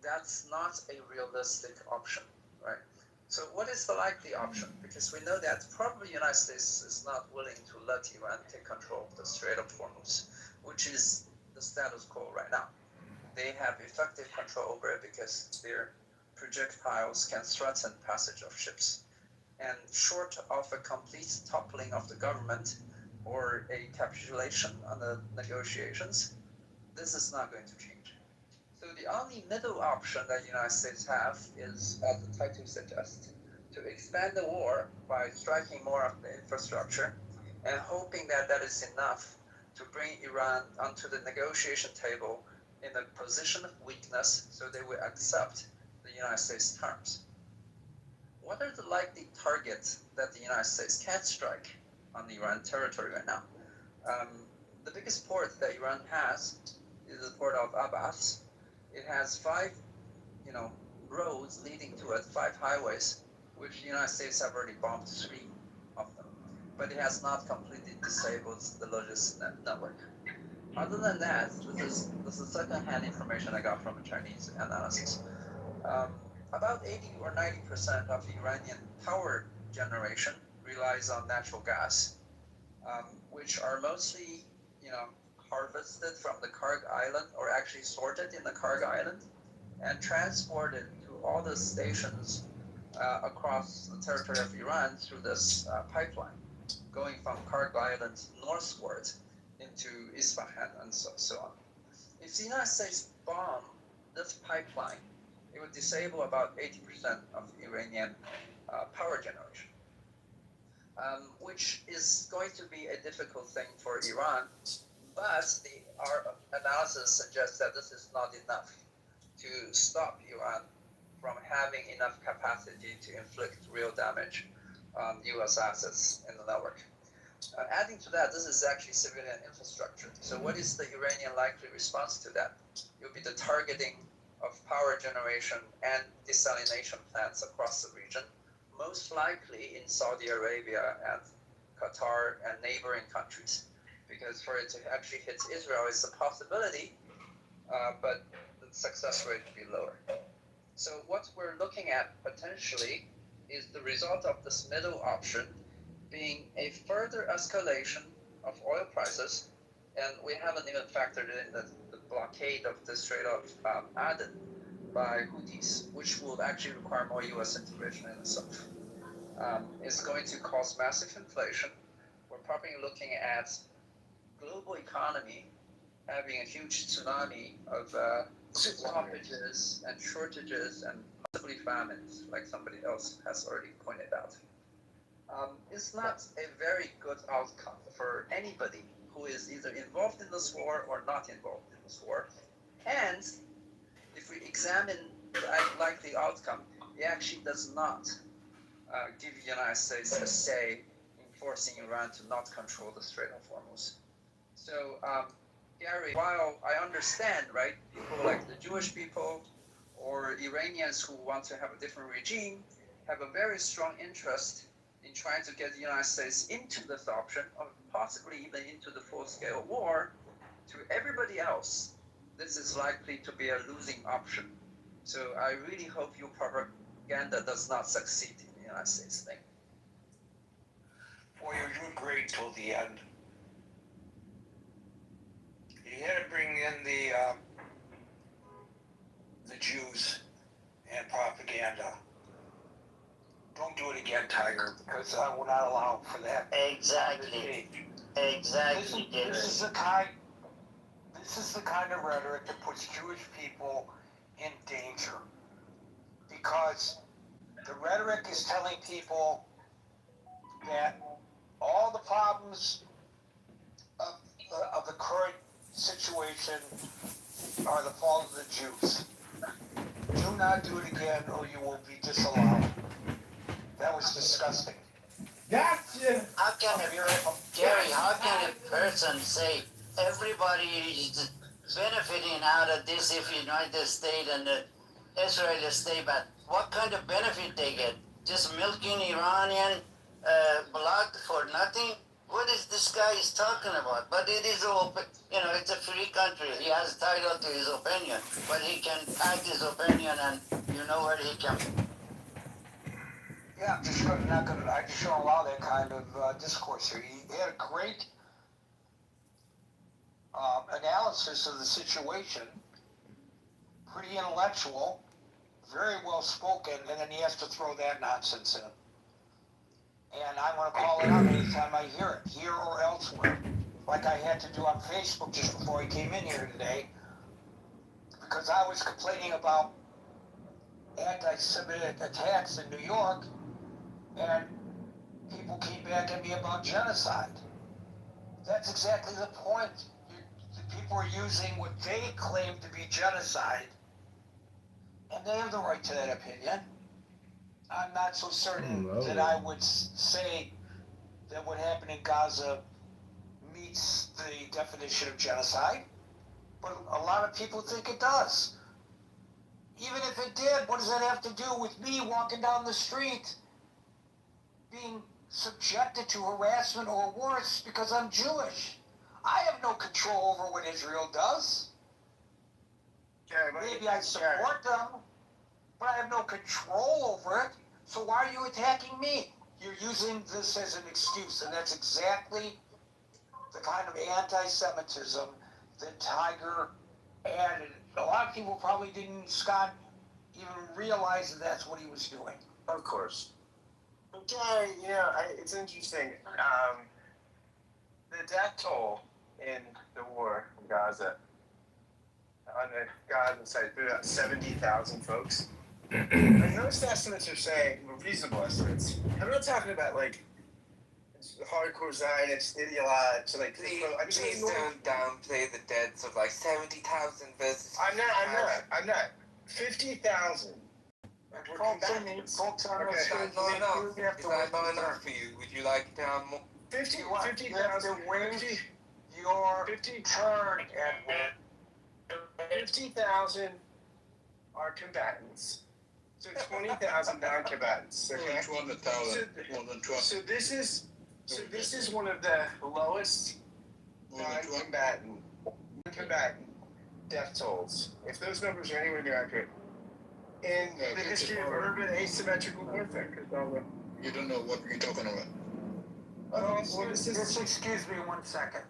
That's not a realistic option, right? So what is the likely option? Because we know that probably the United States is not willing to let Iran take control of the Strait of Hormuz, which is the status quo right now. They have effective control over it because their projectiles can threaten passage of ships. And short of a complete toppling of the government or a capitulation on the negotiations, this is not going to change. So the only middle option that the United States have is, as the title suggests, to expand the war by striking more of the infrastructure and hoping that that is enough to bring Iran onto the negotiation table in a position of weakness so they will accept the United States terms. What are the likely targets that the United States can strike on the Iran territory right now? The biggest port that Iran has is the port of Abbas. It has 5, roads leading to it, 5 highways, which the United States have already bombed 3 of them. But it has not completely disabled the logistics network. Other than that, this is second-hand information I got from a Chinese analysis. About 80 or 90% of Iranian power generation relies on natural gas, which are mostly, harvested from the Karg Island, or actually sorted in the Karg Island, and transported to all the stations across the territory of Iran through this pipeline, going from Karg Island northward into Isfahan and so on. If the United States bombed this pipeline, it would disable about 80% of Iranian power generation, which is going to be a difficult thing for Iran. But our analysis suggests that this is not enough to stop Iran from having enough capacity to inflict real damage on U.S. assets in the network. Adding to that, this is actually civilian infrastructure. So what is the Iranian likely response to that? It will be the targeting of power generation and desalination plants across the region, most likely in Saudi Arabia and Qatar and neighboring countries. Because for it to actually hit Israel is a possibility, but the success rate would be lower. So what we're looking at potentially is the result of this middle option being a further escalation of oil prices, and we haven't even factored in the blockade of the Strait of Aden by Houthis, which will actually require more U.S. intervention in itself. It's going to cause massive inflation. We're probably looking at global economy having a huge tsunami of stoppages and shortages and possibly famines, like somebody else has already pointed out. It's not a very good outcome for anybody who is either involved in this war or not involved in this war. And if we examine the likely outcome, it actually does not give the United States a say in forcing Iran to not control the Strait of Hormuz. So, Gary, while I understand, right, people like the Jewish people or Iranians who want to have a different regime have a very strong interest in trying to get the United States into this option, or possibly even into the full-scale war, to everybody else, this is likely to be a losing option. So I really hope your propaganda does not succeed in the United States thing. Boy, you do great till the end. You had to bring in the Jews and propaganda. Don't do it again, Tiger, because I will not allow for that. Exactly. Exactly. This is the kind of rhetoric that puts Jewish people in danger, because the rhetoric is telling people that all the problems of the current situation are the fault of the Jews. Do not do it again, or you will be disallowed. That was disgusting. Gotcha. How can Gary, how can a person say everybody is benefiting out of this if the United States and Israel stay back? What kind of benefit they get? Just milking Iranian blood for nothing? What is this guy is talking about? But it is open, it's a free country. He has title to his opinion, but he can act his opinion, and you know where he can. Yeah, I just don't allow that kind of discourse here. He had a great analysis of the situation, pretty intellectual, very well spoken, and then he has to throw that nonsense in. And I want to call it out anytime I hear it, here or elsewhere, like I had to do on Facebook just before I came in here today, because I was complaining about anti-Semitic attacks in New York, and people came back at me about genocide. That's exactly the point. The people are using what they claim to be genocide, and they have the right to that opinion. I'm not so certain that I would say that what happened in Gaza meets the definition of genocide, but a lot of people think it does. Even if it did, what does that have to do with me walking down the street being subjected to harassment or worse because I'm Jewish? I have no control over what Israel does. Maybe I support them, but I have no control over it. So why are you attacking me? You're using this as an excuse, and that's exactly the kind of anti-Semitism that Tiger added. A lot of people probably didn't, Scott, even realize that that's what he was doing. Of course. Okay, it's interesting. The death toll in the war in Gaza, on the Gaza side, about 70,000 folks. And most estimates are saying, reasonable estimates. I'm not talking about like hardcore Zionists, ideologues, like Please people. don't downplay the deaths of like 70,000 versus. I'm not. 50,000. Folks are not Is that not enough for you? Would you like to have more? 50,000. You have to wait your turn, Edward. 50,000 are combatants. So 20,000 non-combatants. Okay? So this is one of the lowest non-combatant death tolls. If those numbers are anywhere near accurate, in the history of urban asymmetrical warfare. You don't know what we're talking about. Just excuse me 1 second.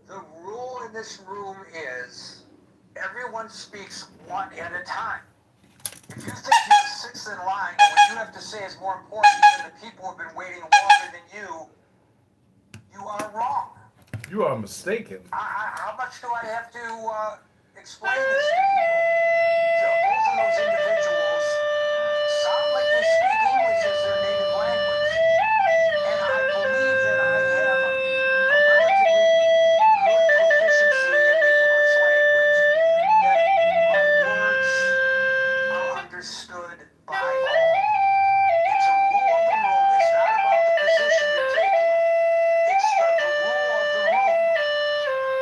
The rule in this room is everyone speaks one at a time. If you think you're sixth in line, what you have to say is more important than the people who have been waiting longer than you, you are wrong. You are mistaken. How much do I have to explain this to people? So both of those individuals sound like they speak English as their native language. And I believe that I have a relatively good proficiency in the English language, that my words are understood by all. It's a rule of the room. It's not about the position you're taking. It's the rule of the room.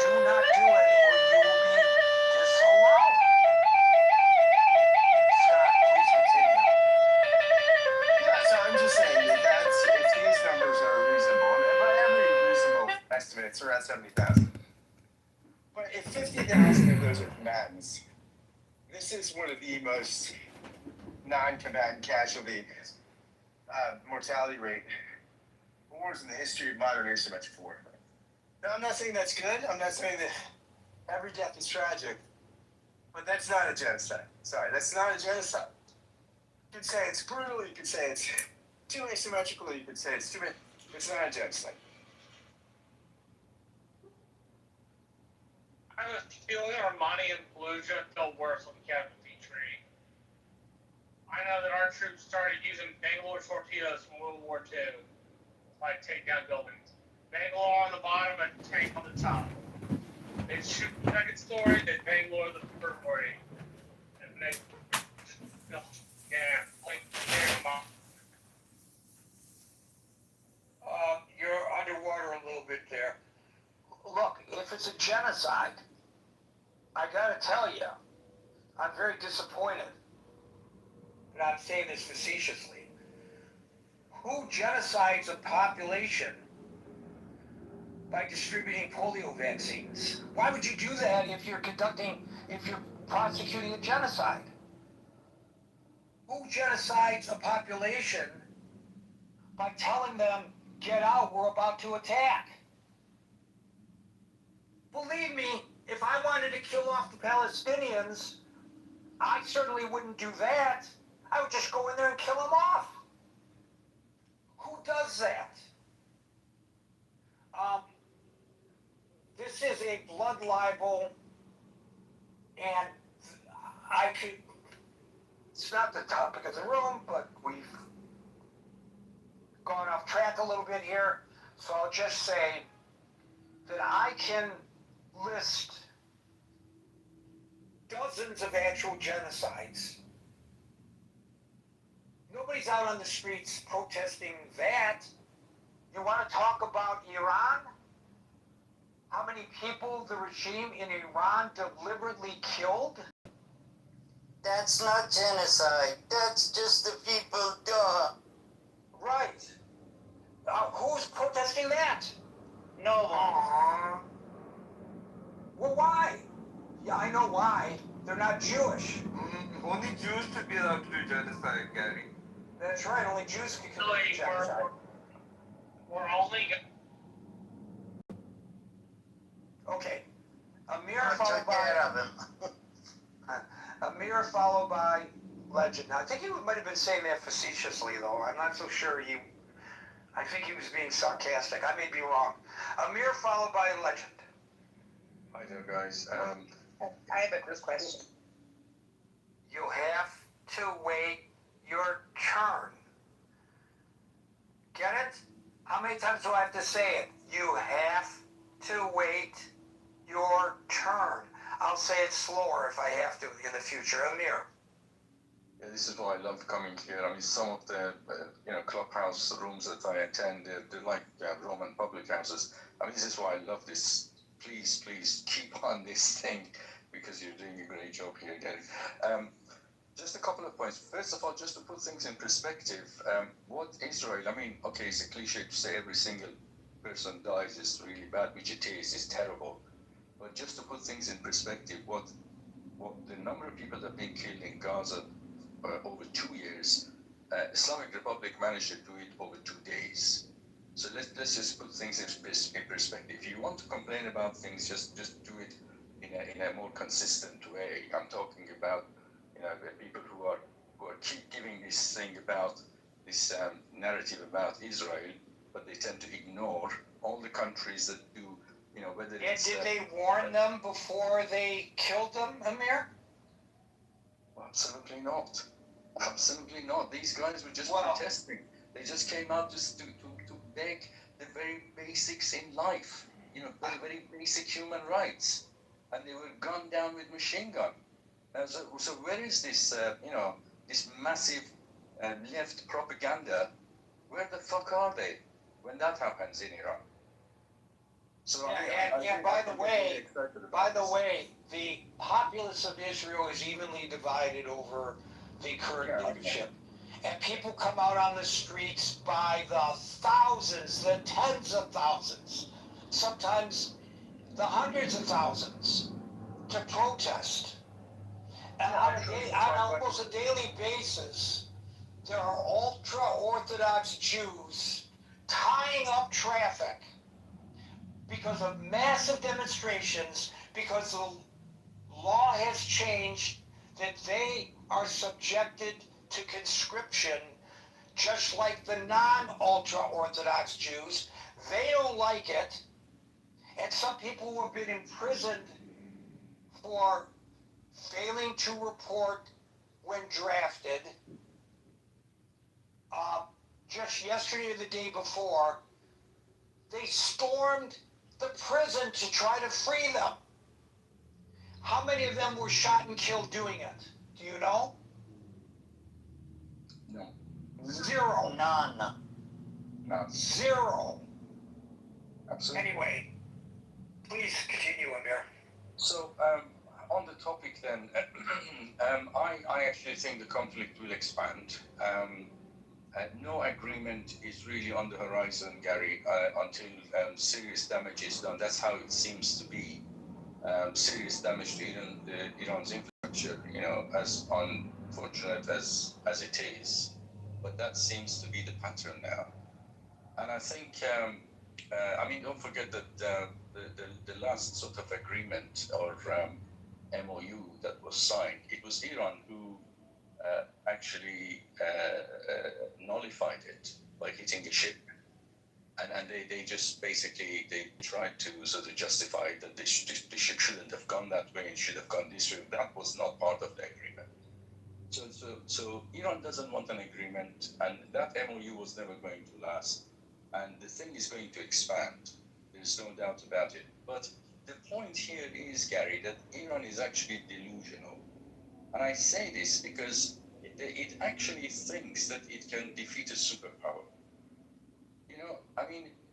Do not do it or you will be disallowed. Scott, please continue. Yeah, so I'm just saying that if these numbers are reasonable, but every reasonable estimate, it's around 70,000. But if 50,000 of those are combatants, this is one of the most non-combatant casualty mortality rate wars in the history of modern asymmetric war. Now, I'm not saying that's good. I'm not saying that every death is tragic, but that's not a genocide. Sorry, that's not a genocide. You could say it's brutal. You could say it's too asymmetrical. You could say it's too. It's not a genocide. I have a feeling Armani and Fallujah felt worse on the casualty tree. I know that our troops started using Bangalore torpedoes from World War II to like take down buildings. Bangalore on the bottom and tank on the top. They shoot the second story, they Bangalore the first story. And they You're underwater a little bit there. Look, if it's a genocide, I gotta tell you, I'm very disappointed. And I'm saying this facetiously. Who genocides a population by distributing polio vaccines? Why would you do that if you're prosecuting a genocide? Who genocides a population by telling them, get out, we're about to attack? Believe me, if I wanted to kill off the Palestinians, I certainly wouldn't do that. I would just go in there and kill them off. Who does that? This is a blood libel, and it's not the topic of the room, but we've gone off track a little bit here, so I'll just say that I can list dozens of actual genocides. Nobody's out on the streets protesting that. You want to talk about Iran? How many people the regime in Iran deliberately killed? That's not genocide. That's just the people, duh. Right. Who's protesting that? No one. Well, why? Yeah, I know why. They're not Jewish. Only Jews should be allowed to do genocide, Gary. That's right, only Jews can commit genocide. We're only. Okay. Amir I followed took care by of him. Amir followed by Legend. Now, I think he might have been saying that facetiously, though. I'm not so sure I think he was being sarcastic. I may be wrong. Amir followed by Legend. Hi there, guys. I have a quick question. You have to wait your turn. Get it? How many times do I have to say it? You have to wait your turn. I'll say it slower if I have to in the future. Amir. Yeah, this is why I love coming here. I mean, some of the clubhouse rooms that I attend, they're like Roman public houses. I mean, this is why I love this. Please keep on this thing because you're doing a great job here, Gary. Just a couple of points. First of all, just to put things in perspective, what Israel, I mean, okay, it's a cliche to say every single person dies is really bad, which it is, it's terrible. But just to put things in perspective, what the number of people that have been killed in Gaza over 2 years, Islamic Republic managed to do it over 2 days. So let's just put things in perspective. If you want to complain about things, just do it in a more consistent way. I'm talking about the people who are keep giving this thing about this narrative about Israel, but they tend to ignore all the countries that do, whether it's... Did they warn them before they killed them, Amir? Absolutely not. Absolutely not. These guys were just protesting. They just came out just to beg the very basics in life, very, very basic human rights. And they were gunned down with machine gun. So where is this, this massive left propaganda? Where the fuck are they when that happens in Iran? So by the way, the populace of Israel is evenly divided over the current leadership. And people come out on the streets by the thousands, the tens of thousands, sometimes the hundreds of thousands to protest. And on almost a daily basis, there are ultra-Orthodox Jews tying up traffic because of massive demonstrations, because the law has changed that they are subjected to conscription, just like the non-ultra-Orthodox Jews. They don't like it. And some people who have been imprisoned for failing to report when drafted. Just yesterday or the day before, they stormed the prison to try to free them. How many of them were shot and killed doing it? Do you know? No. Zero. None. Zero. Absolutely. Anyway, please continue, Amir. So, on the topic then, I actually think the conflict will expand. No agreement is really on the horizon, Gary, until serious damage is done. That's how it seems to be. Serious damage to Iran's infrastructure, as unfortunate as it is. But that seems to be the pattern now. And I think, don't forget that the last sort of agreement or MOU that was signed, it was Iran who actually nullified it by hitting a ship. And they just basically, they tried to sort of justify that the ship shouldn't have gone that way and should have gone this way. That was not part of the agreement. So Iran doesn't want an agreement, and that MOU was never going to last. And the thing is going to expand. There's no doubt about it. But the point here is, Gary, that Iran is actually delusional. And I say this because it actually thinks that it can defeat a superpower.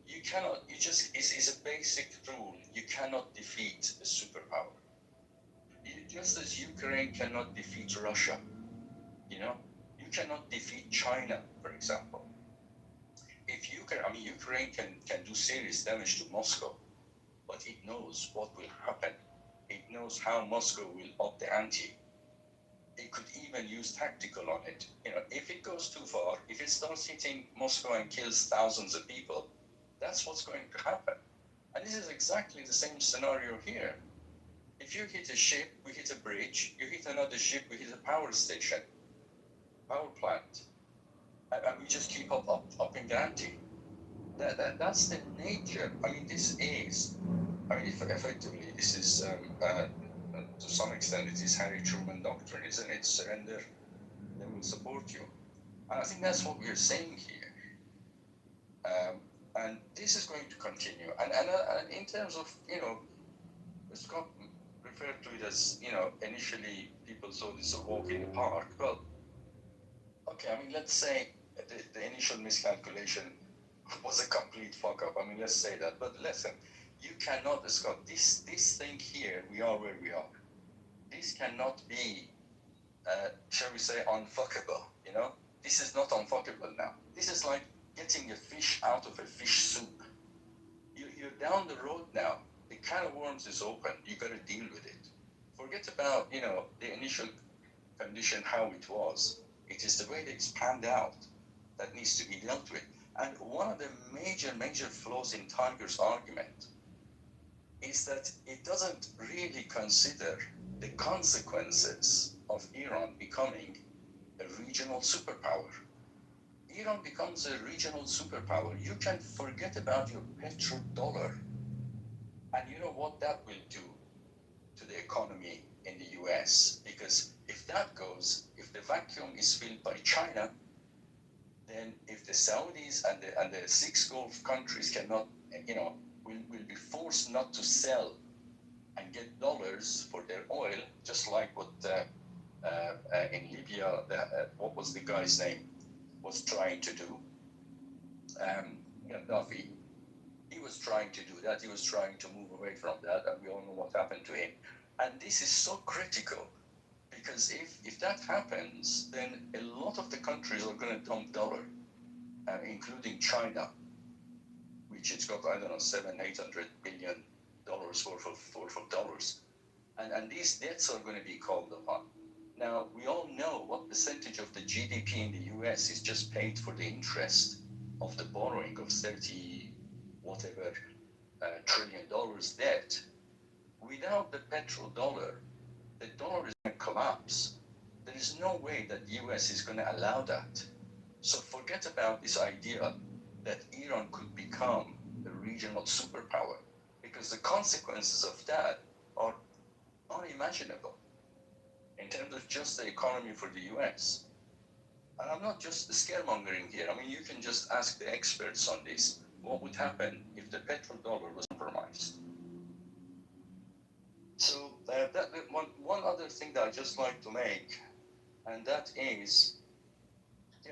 You cannot, it's a basic rule. You cannot defeat a superpower. Just as Ukraine cannot defeat Russia, you cannot defeat China, for example. If Ukraine can do serious damage to Moscow, but it knows what will happen. It knows how Moscow will up the ante. It could even use tactical on it. If it goes too far, if it starts hitting Moscow and kills thousands of people, That's what's going to happen. And this is exactly the same scenario here. If you hit a ship, we hit a bridge. You hit another ship, we hit a power station, power plant. And we just keep upping the ante. That's the nature. I mean, this is, I mean, effectively, this is, to some extent, it is Harry Truman doctrine, isn't it? Surrender, they will support you. And I think that's what we're saying here. And this is going to continue. And in terms of, Scott referred to it as, initially people saw this a walk in the park. Well, okay, I mean, let's say the initial miscalculation was a complete fuck up. I mean, let's say that. But listen, you cannot, Scott, this thing here, we are where we are. This cannot be, shall we say, unfuckable, This is not unfuckable now. This is like getting a fish out of a fish soup. You're down the road now. The can of worms is open. You got to deal with it. Forget about, the initial condition, how it was. It is the way that it's panned out that needs to be dealt with. And one of the major flaws in Tiger's argument is that it doesn't really consider the consequences of Iran becoming a regional superpower. Iran becomes a regional superpower. You can forget about your petrodollar. And you know what that will do to the economy in the US? Because if that goes, if the vacuum is filled by China, then if the Saudis and the 6 Gulf countries cannot, will be forced not to sell and get dollars for their oil, just like what in Libya, what was the guy's name, was trying to do. Gaddafi, he was trying to do that. He was trying to move away from that, and we all know what happened to him. And this is so critical, because if that happens, then a lot of the countries are going to dump dollar, including China, which it's got, I don't know, $700-800 billion worth of dollars. And these debts are going to be called upon. Now, we all know what percentage of the GDP in the US is just paid for the interest of the borrowing of 30 whatever trillion dollars debt. Without the petrodollar, the dollar is going to collapse. There is no way that the US is going to allow that. So forget about this idea that Iran could become a regional superpower, because the consequences of that are unimaginable in terms of just the economy for the US. And I'm not just scaremongering here. I mean, you can just ask the experts on this. What would happen if the petrodollar was compromised? So one other thing that I just like to make, and that is,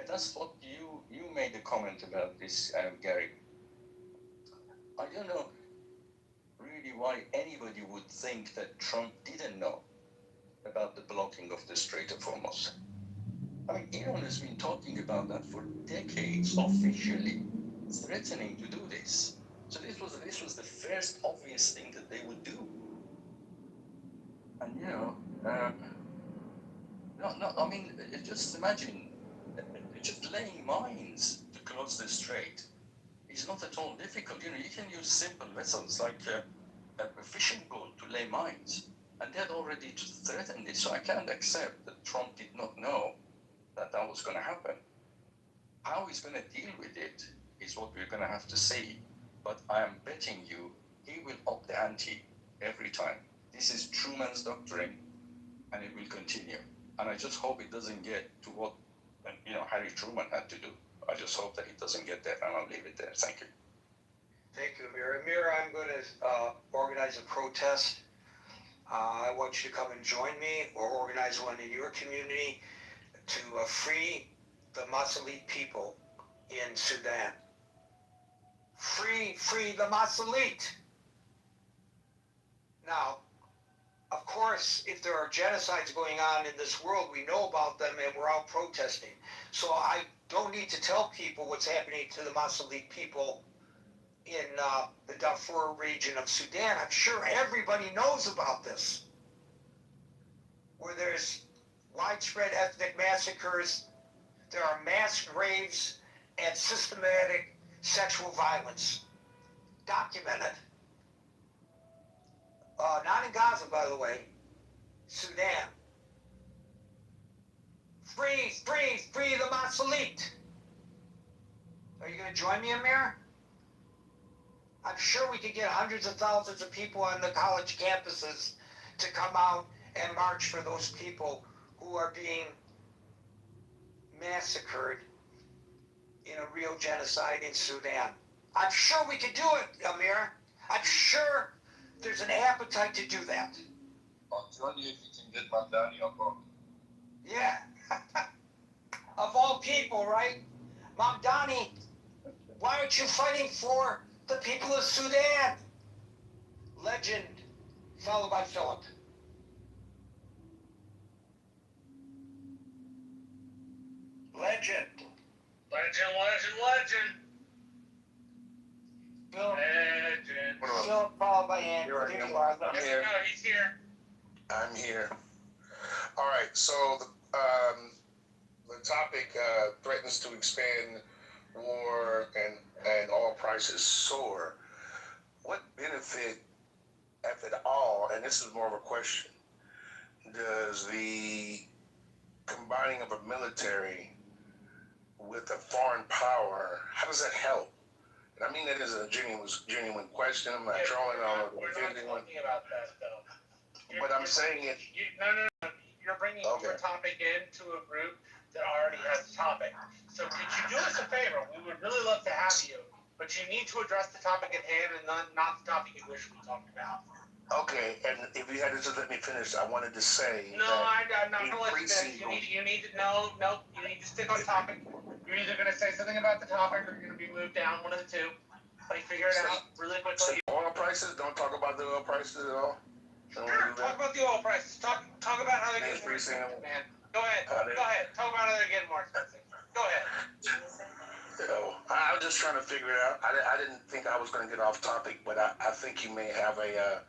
that's what you made a comment about this, Gary. I don't know really why anybody would think that Trump didn't know about the blocking of the Strait of Hormuz. I mean, Iran has been talking about that for decades, officially threatening to do this. So this was the first obvious thing that they would do. And I mean, just imagine, just laying mines to close the strait is not at all difficult. You can use simple vessels like a fishing boat to lay mines, and they're already threatened it. So I can't accept that Trump did not know that was going to happen. How he's going to deal with it is what we're going to have to see. But I am betting you he will up the ante every time. This is Truman's doctrine, and it will continue. And I just hope it doesn't get to what Harry Truman had to do. I just hope that it doesn't get there, and I'll leave it there. Thank you. Thank you, Amir. Amir, I'm going to organize a protest. I want you to come and join me, or organize one in your community to free the Masalit people in Sudan. Free the Masalit. Now, of course, if there are genocides going on in this world, we know about them and we're out protesting. So I don't need to tell people what's happening to the Masalit people in the Darfur region of Sudan. I'm sure everybody knows about this, where there's widespread ethnic massacres, there are mass graves, and systematic sexual violence. documented. Not in Gaza, by the way. Sudan. Free the Masalit. Are you going to join me, Amir? I'm sure we could get hundreds of thousands of people on the college campuses to come out and march for those people who are being massacred in a real genocide in Sudan. I'm sure we could do it, Amir. I'm sure there's an appetite to do that. Only if you can get Mandani on board. Yeah. Of all people, right? Mamdani, why aren't you fighting for the people of Sudan? Legend, followed by Philip. Legend. Legend. Philip. Legend. Philip, followed by Andrew. You're right, There I'm you are. here. No, he's here. I'm here. All right, so the topic threatens to expand war and oil prices soar. What benefit, if at all, and this is more of a question, does the combining of a military with a foreign power, how does that help? And I mean that is a genuine question. I'm not trolling on We're not talking about that, though. But I'm saying it. No. You're bringing your topic into a group that already has a topic. So could you do us a favor? We would really love to have you, but you need to address the topic at hand and not the topic you wish we talked about. Okay, and if you had to just let me finish, I wanted to say No, I'm not going to let you finish. You need to you need to stick on topic. You're either going to say something about the topic or you're going to be moved down, one of the two. Like, figure it out really quickly. So oil prices, don't talk about the oil prices at all? Sure, talk about the oil prices. Talk about how they're getting more expensive, man. Go ahead. Talk about how they're getting more expensive. Go ahead. I was just trying to figure it out. I didn't think I was going to get off topic, but I think you may have a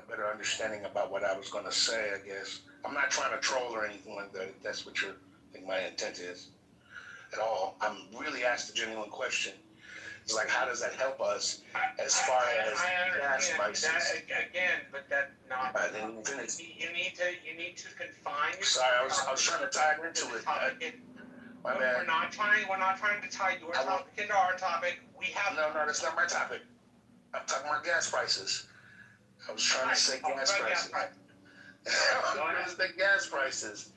better understanding about what I was going to say, I guess. I'm not trying to troll or anything like that, if that's what I think my intent is at all. I'm really asked a genuine question. It's like, how does that help us as far as gas prices? But that not. I didn't finish. You need to confine. Sorry, I was trying to tie into it. My bad. We're not trying to tie your topic into our topic. We have. No, that's not my topic. I'm talking about gas prices. I was trying to say gas prices. I'm trying to say gas prices.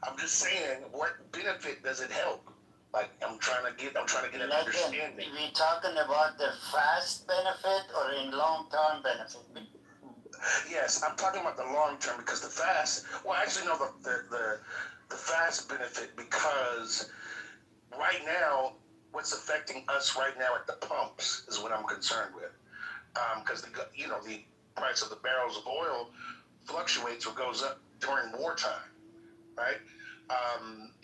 I'm just saying, what benefit does it help? Like, I'm trying to get an understanding. Are we talking about the fast benefit or in long-term benefit? Yes, I'm talking about the long term because the fast. Well, actually, no, the fast benefit because right now, what's affecting us right now at the pumps is what I'm concerned with. Because the price of the barrels of oil fluctuates or goes up during wartime, right?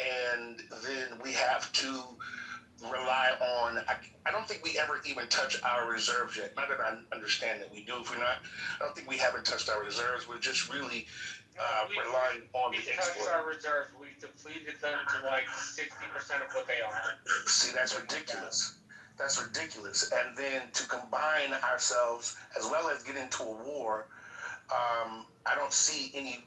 And then we have to rely on, I don't think we ever even touch our reserves yet. Not that I understand that we do. If we're not, I don't think we haven't touched our reserves. We're just really relying on the export. We've touched our reserves. We've depleted them to like 60% of what they are. See, that's ridiculous. That's ridiculous. And then to combine ourselves as well as get into a war, I don't see any.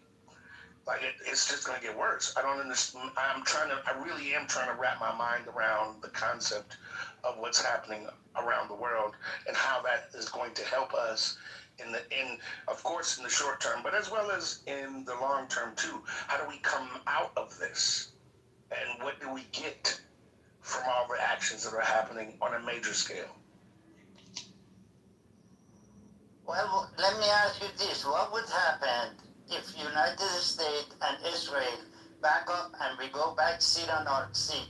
Like it's just going to get worse. I don't understand. I really am trying to wrap my mind around the concept of what's happening around the world and how that is going to help us of course in the short term, but as well as in the long term too. How do we come out of this? And what do we get from all the actions that are happening on a major scale? Well, let me ask you this. What would happen if United States and Israel back up and we go back seat on our seat?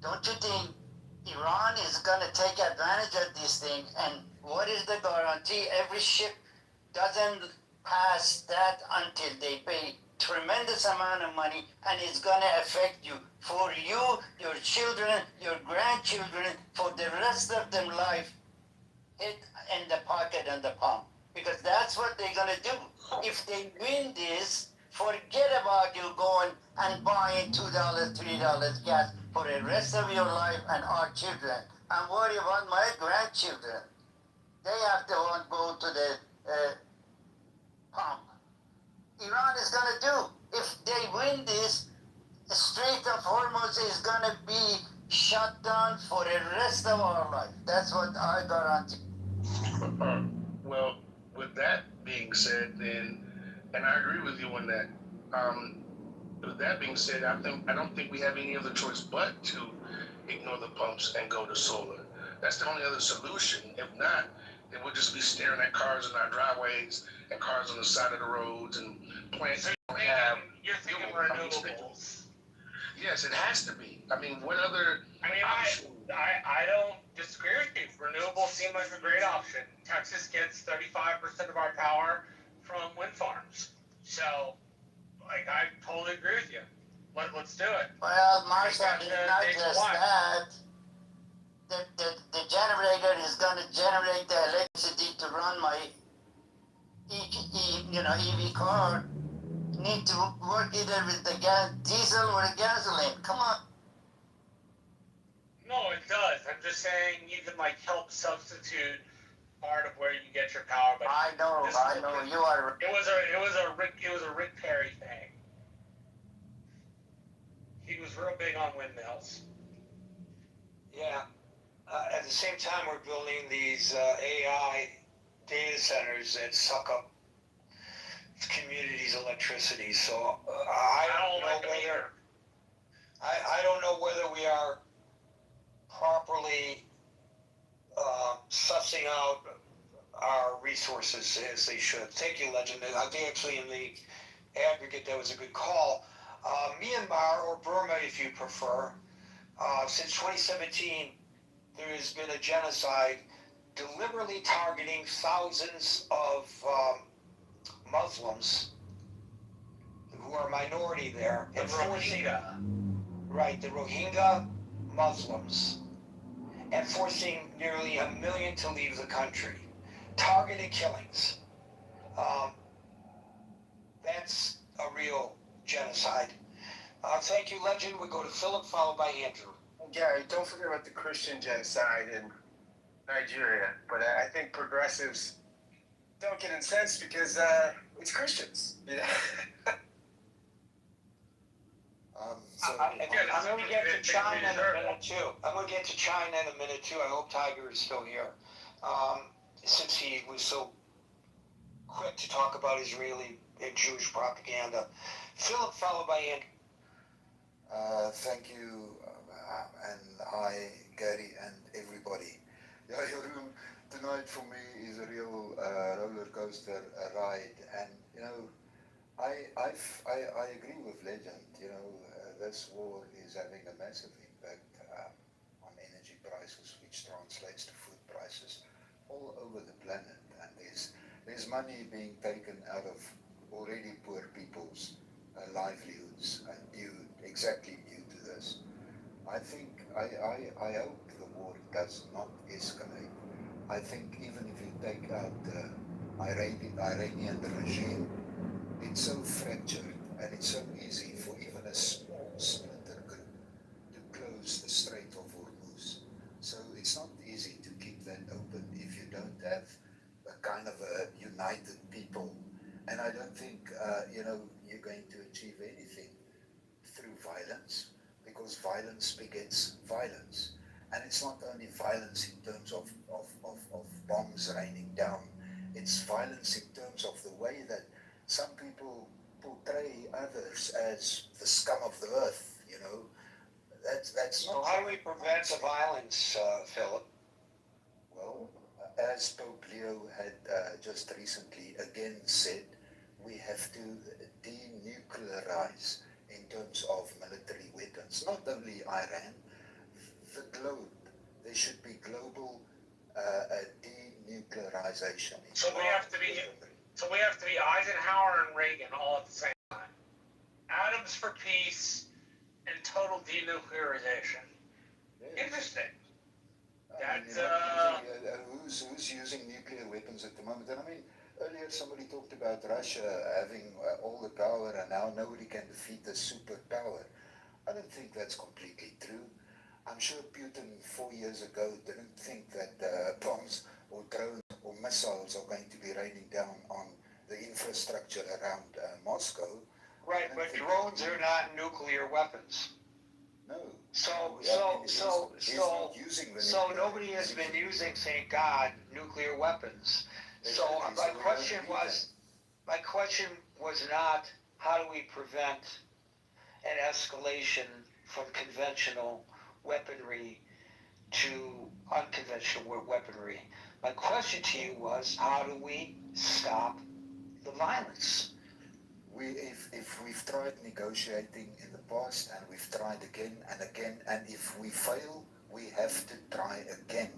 Don't you think Iran is going to take advantage of this thing? And what is the guarantee? Every ship doesn't pass that until they pay tremendous amount of money, and it's going to affect you, for you, your children, your grandchildren, for the rest of their life. Hit in the pocket and the palm, because that's what they're going to do. If they win this, forget about you going and buying $2, $3 gas for the rest of your life and our children. I'm worried about my grandchildren. they have to go to the pump. Iran is going to do. If they win this, the Strait of Hormuz is going to be shut down for the rest of our life. That's what I guarantee. Well, with that being said, then, and I agree with you on that. With that being said, I don't think we have any other choice but to ignore the pumps and go to solar. That's the only other solution. If not, then we'll just be staring at cars in our driveways and cars on the side of the roads and plants. So you're thinking renewables. Yes, it has to be. I mean, what other? I mean, I don't disagree with you. Renewables seem like a great option. Texas gets 35% of our power from wind farms. So, like, I totally agree with you. Let's do it. Well, Marshall, it's not just that. The generator is going to generate the electricity to run my EV car. Need to work either with the diesel or the gasoline. Come on. No, it does. I'm just saying you can like help substitute part of where you get your power. But I know. You are. It was a Rick Perry thing. He was real big on windmills. Yeah. At the same time, we're building these AI data centers that suck up communities' electricity. So I don't know whether we are properly sussing out our resources as they should. Thank you, Legend. I think actually in the aggregate that was a good call. Myanmar, or Burma if you prefer, since 2017 there has been a genocide deliberately targeting thousands of Muslims who are a minority there. The Rohingya. Right, the Rohingya Muslims, and forcing nearly 1 million to leave the country. Targeted killings. That's a real genocide. Thank you, Legend. We go to Philip, followed by Andrew. Gary, don't forget about the Christian genocide in Nigeria. But I think progressives don't get incensed because it's Christians. You know? I'm going to get to China in a minute, too. I hope Tiger is still here. Since he was so quick to talk about Israeli and Jewish propaganda. Philip, followed by Andrew. Thank you, and hi, Gary, and everybody. Yeah, your room tonight for me is a real roller coaster ride, and you know, I agree with Legend. You know, this war is having a massive impact on energy prices, which translates to food prices all over the planet, and there's money being taken out of already poor people's livelihoods, exactly due to this. I think, I hope the war does not escalate. I think even if you take out the Iranian regime, it's so fractured and it's so easy for even a small splinter group to close the Strait of Hormuz. So it's not easy to keep that open if you don't have a kind of a united people. And I don't think, you're going to achieve anything through violence, because violence begets violence. And it's not only violence in terms of bombs raining down, it's violence in terms of the way that some people portray others as the scum of the earth, you know. That's So how do we prevent the violence, Philip? Well, as Pope Leo had just recently again said, we have to denuclearize in terms of military weapons. Not only Iran, the globe. There should be global denuclearization. So we have to be Eisenhower and Reagan all at the same time. Atoms for peace and total denuclearization. Yes. Interesting. Who's using nuclear weapons at the moment? And I mean, earlier somebody talked about Russia having all the power and now nobody can defeat the superpower. I don't think that's completely true. I'm sure Putin 4 years ago didn't think that bombs or drones or missiles are going to be raining down on the infrastructure around Moscow. Right, but drones are not nuclear weapons. No. So nobody has been using, thank God, nuclear weapons. So my question was not how do we prevent an escalation from conventional weaponry to unconventional weaponry. My question to you was, how do we stop the violence? If we've tried negotiating in the past, and we've tried again and again, and if we fail, we have to try again.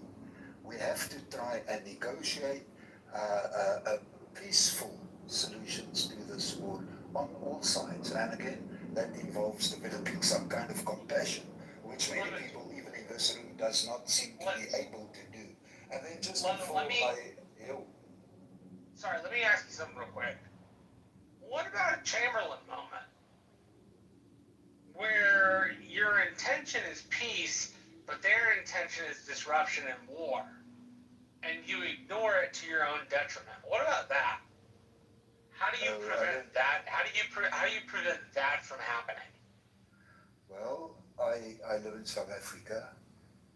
We have to try and negotiate peaceful solutions to this war on all sides. And again, that involves developing some kind of compassion, which many people, even in this room, does not seem to be able to do. And then just before Sorry, let me ask you something real quick. What about a Chamberlain moment? Where your intention is peace, but their intention is disruption and war. And you ignore it to your own detriment. What about that? How do you prevent that? How do you prevent that from happening? Well, I live in South Africa.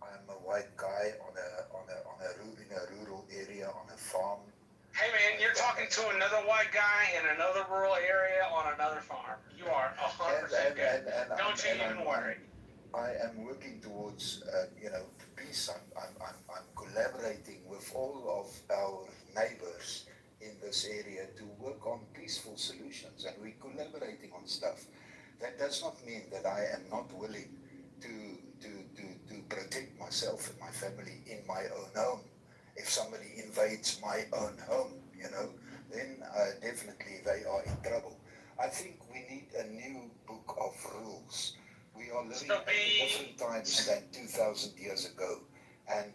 I'm a white guy in a rural area on a farm. Hey man, you're talking to another white guy in another rural area on another farm. You are 100% good. Don't you even worry. I am working towards, peace. I'm collaborating with all of our neighbors in this area to work on peaceful solutions, and we're collaborating on stuff. That does not mean that I am not willing to protect myself and my family in my own home. If somebody invades my own home, then definitely they are in trouble. I think we need a new book of rules. We are living at different times than 2,000 years ago. And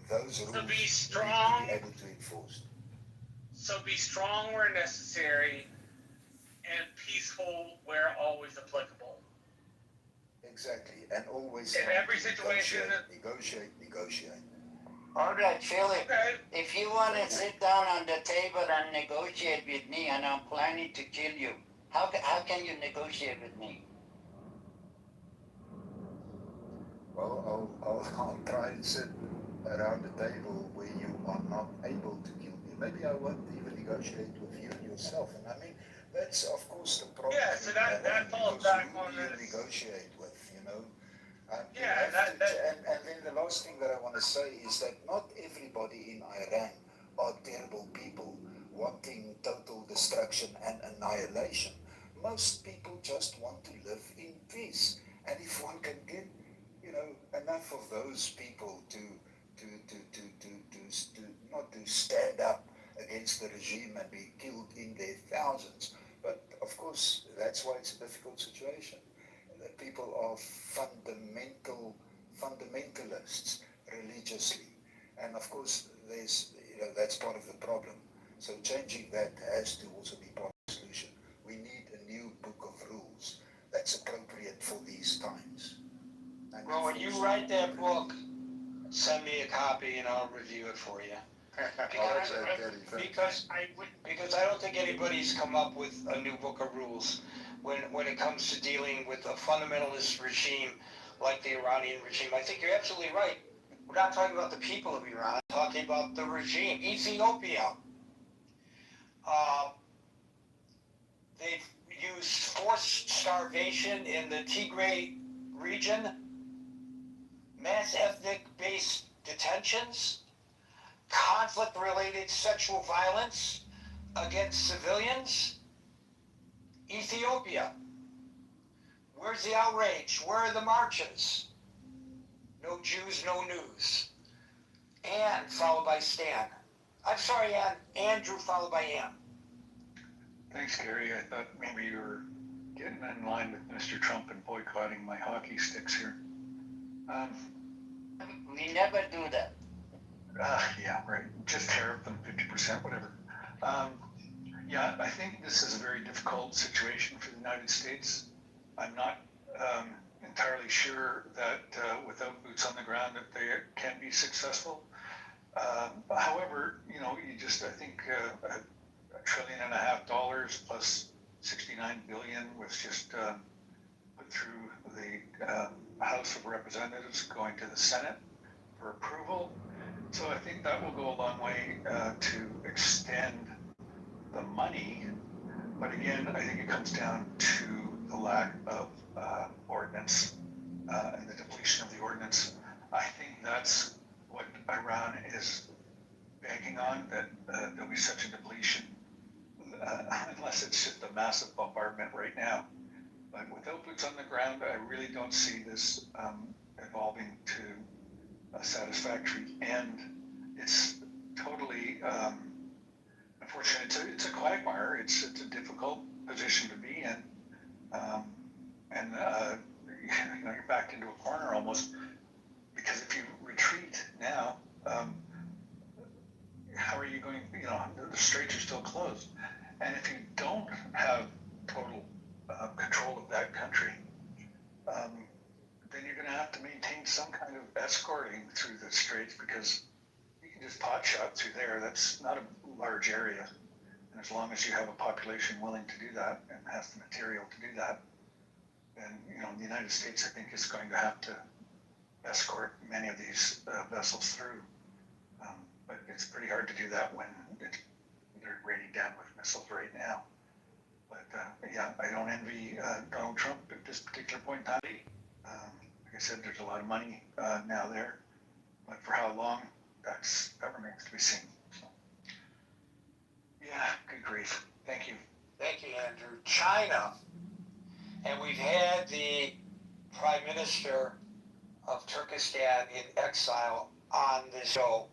those rules need to be able to enforce. So be strong where necessary and peaceful where always applicable. Exactly, and always in every situation negotiate. All right, Philip, if you want to sit down on the table and negotiate with me, and I'm planning to kill you, how can you negotiate with me? Well, I'll try and sit around the table where you are not able to kill me. Maybe I won't even negotiate with you yourself. And I mean, that's of course the problem. Yeah, so that falls back on this. You negotiate with, And then the last thing that I want to say is that not everybody in Iran are terrible people wanting total destruction and annihilation. Most people just want to live in peace. And if one can get, enough of those people to not to stand up against the regime and be killed in their thousands. But of course, that's why it's a difficult situation. People are fundamentalists religiously, and of course that's part of the problem. So changing that has to also be part of the solution. We need a new book of rules that's appropriate for these times. Well, when you write that book, send me a copy and I'll review it for you. Because I don't think anybody's come up with a new book of rules when it comes to dealing with a fundamentalist regime like the Iranian regime. I think you're absolutely right. We're not talking about the people of Iran, we're talking about the regime. Ethiopia. They've used forced starvation in the Tigray region, mass ethnic-based detentions, conflict-related sexual violence against civilians. Ethiopia. Where's the outrage? Where are the marches? No Jews, no news. Ann, followed by Stan. I'm sorry, Ann. Andrew, followed by Ann. Thanks, Gary. I thought maybe you were getting in line with Mr. Trump and boycotting my hockey sticks here. We never do that. Yeah, right. Just tariff them 50%, whatever. Yeah, I think this is a very difficult situation for the United States. I'm not entirely sure that without boots on the ground that they can be successful. However, I think $1.5 trillion plus 69 billion was just put through the House of Representatives going to the Senate for approval. So I think that will go a long way to extend the money. But again, I think it comes down to the lack of ordinance and the depletion of the ordinance. I think that's what Iran is banking on, that there'll be such a depletion, unless it's just a massive bombardment right now. But without boots on the ground, I really don't see this evolving to a satisfactory end. It's totally, unfortunately, it's a quagmire. It's a difficult position to be in. You're backed into a corner almost, because if you retreat now, how are you going, the straits are still closed. And if you don't have total control of that country, then you're going to have to maintain some kind of escorting through the straits, because you can just pot shot through there. That's not a large area. And as long as you have a population willing to do that and has the material to do that, then, the United States, I think, is going to have to escort many of these vessels through. But it's pretty hard to do that when they're raining down with missiles right now. But I don't envy Donald Trump at this particular point in time. Like I said, there's a lot of money now there, but for how long, that remains to be seen. So, good grief. Thank you. Thank you, Andrew. China, and we've had the Prime Minister of Turkestan in exile on this show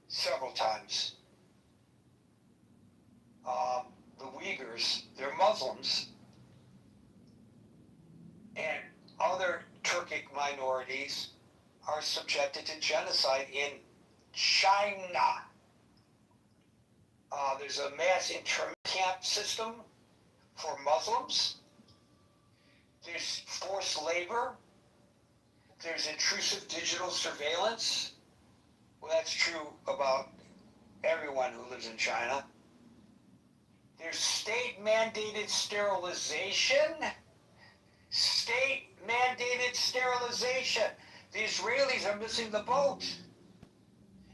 several times. The Uyghurs, they're Muslims, and other Turkic minorities are subjected to genocide in China. There's a mass internment camp system for Muslims. There's forced labor. There's intrusive digital surveillance. Well, that's true about everyone who lives in China. There's state-mandated sterilization. State-mandated sterilization. The Israelis are missing the boat.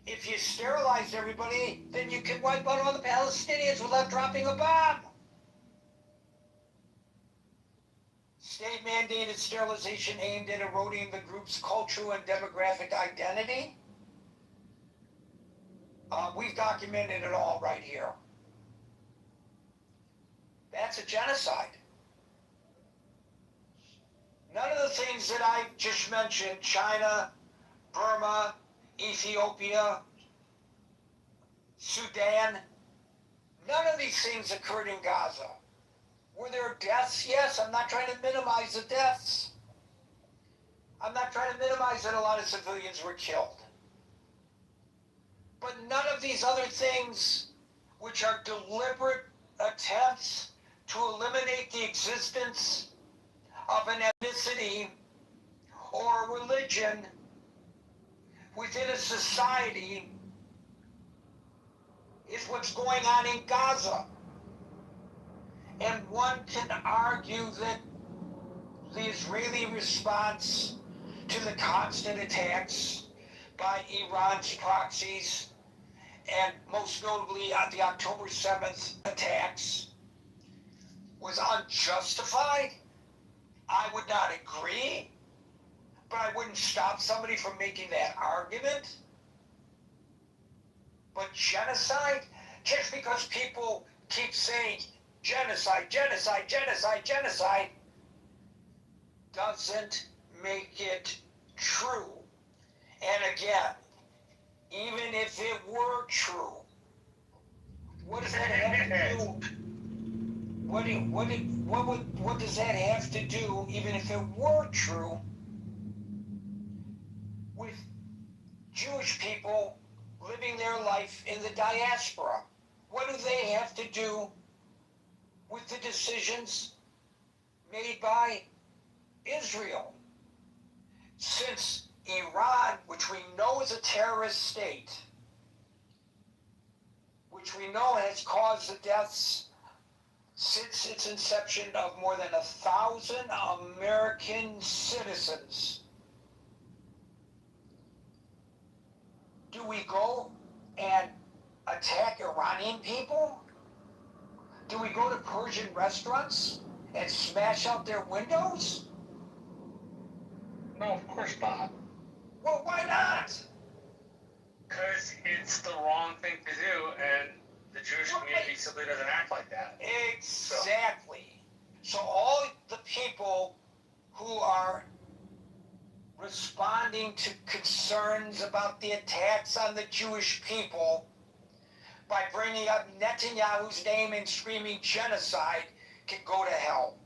If you sterilize everybody, then you can wipe out all the Palestinians without dropping a bomb. State-mandated sterilization aimed at eroding the group's cultural and demographic identity. We've documented it all right here. That's a genocide. None of the things that I just mentioned, China, Burma, Ethiopia, Sudan, none of these things occurred in Gaza. Were there deaths? Yes, I'm not trying to minimize the deaths. I'm not trying to minimize that a lot of civilians were killed. But none of these other things, which are deliberate attempts to eliminate the existence of an ethnicity or a religion within a society, is what's going on in Gaza. And one can argue that the Israeli response to the constant attacks by Iran's proxies, and most notably the October 7th attacks, was unjustified. I would not agree, but I wouldn't stop somebody from making that argument. But genocide, just because people keep saying genocide, genocide, genocide, genocide, doesn't make it true. And again, even if it were true, what does that have to do? What does that have to do, even if it were true, with Jewish people living their life in the diaspora? What do they have to do with the decisions made by Israel? Since Iran, which we know is a terrorist state, which we know has caused the deaths since its inception of more than 1,000 American citizens. Do we go and attack Iranian people? Do we go to Persian restaurants and smash out their windows? No, of course not. Well, why not? Because it's the wrong thing to do, and the Jewish community simply doesn't act like that. Exactly. So all the people who are responding to concerns about the attacks on the Jewish people by bringing up Netanyahu's name and screaming genocide can go to hell.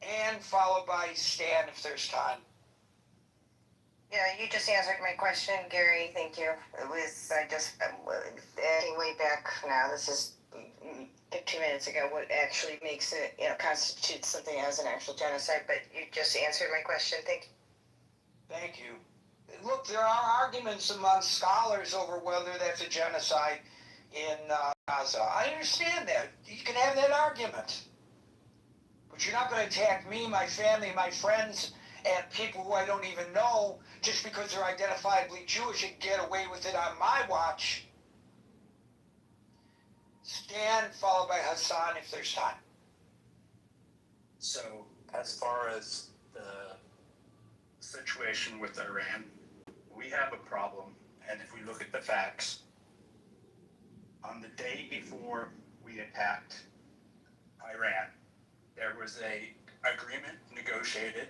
And followed by Stan if there's time. Yeah, you just answered my question, Gary. Thank you. It was, I just, adding way back now, this is 15 minutes ago, what actually makes it, constitutes something as an actual genocide, but you just answered my question. Thank you. Thank you. Look, there are arguments among scholars over whether that's a genocide in Gaza. I understand that. You can have that argument. But you're not going to attack me, my family, my friends, and people who I don't even know just because they're identifiably Jewish and get away with it on my watch. Stan, followed by Hassan if there's time. So, as far as the situation with Iran, we have a problem, and if we look at the facts, on the day before we attacked Iran, there was a agreement negotiated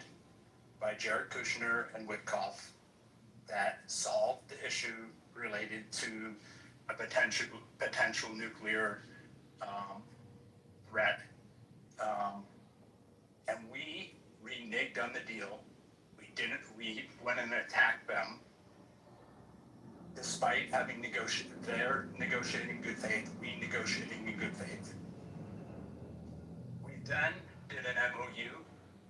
by Jared Kushner and Witkoff that solved the issue related to a potential nuclear threat, and we reneged on the deal. We went and attacked them, despite having negotiating in good faith. We negotiating in good faith. We then did an MOU,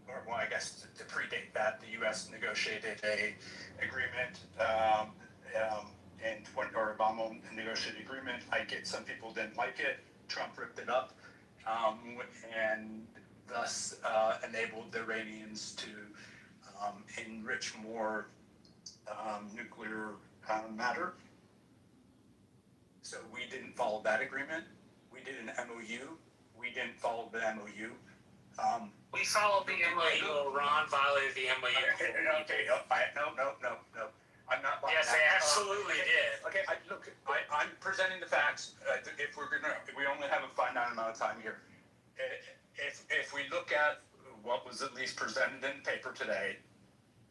or well, I guess to predate that, the U.S. negotiated a agreement, and Obama negotiated agreement. Some people didn't like it. Trump ripped it up, and thus enabled the Iranians to enrich more nuclear matter. So we didn't follow that agreement. We did an MOU. We didn't follow the MOU. We followed the MOU. Iran violated the MOU. Okay, no. I'm not. Yes, they absolutely did. Okay, I'm presenting the facts. If we only have a finite amount of time here. If we look at what was at least presented in the paper today,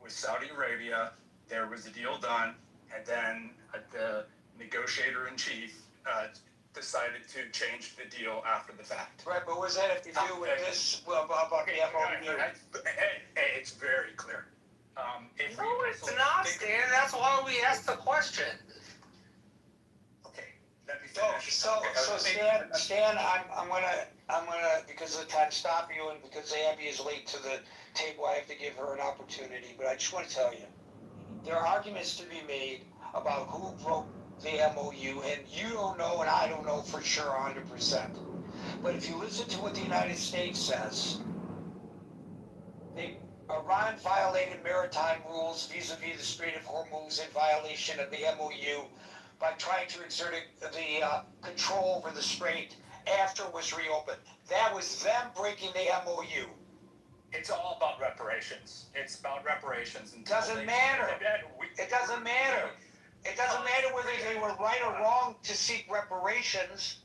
with Saudi Arabia, there was a deal done, and then the negotiator-in-chief decided to change the deal after the fact. Right, but what does that have to do with this, about the MOU? It's very clear. No, it's not, Stan. That's why we asked the question. Okay, let me finish. So Stan, I'm gonna, because of the time, stop you, and because Abby is late to the table, I have to give her an opportunity. But I just want to tell you, there are arguments to be made about who broke the MOU, and you don't know, and I don't know for sure 100%. But if you listen to what the United States says, Iran violated maritime rules vis-a-vis the Strait of Hormuz in violation of the MOU by trying to exert the control over the strait after it was reopened. That was them breaking the MOU. It's all about reparations. It's about reparations. It doesn't matter. It doesn't matter. It doesn't matter whether they were right or wrong to seek reparations.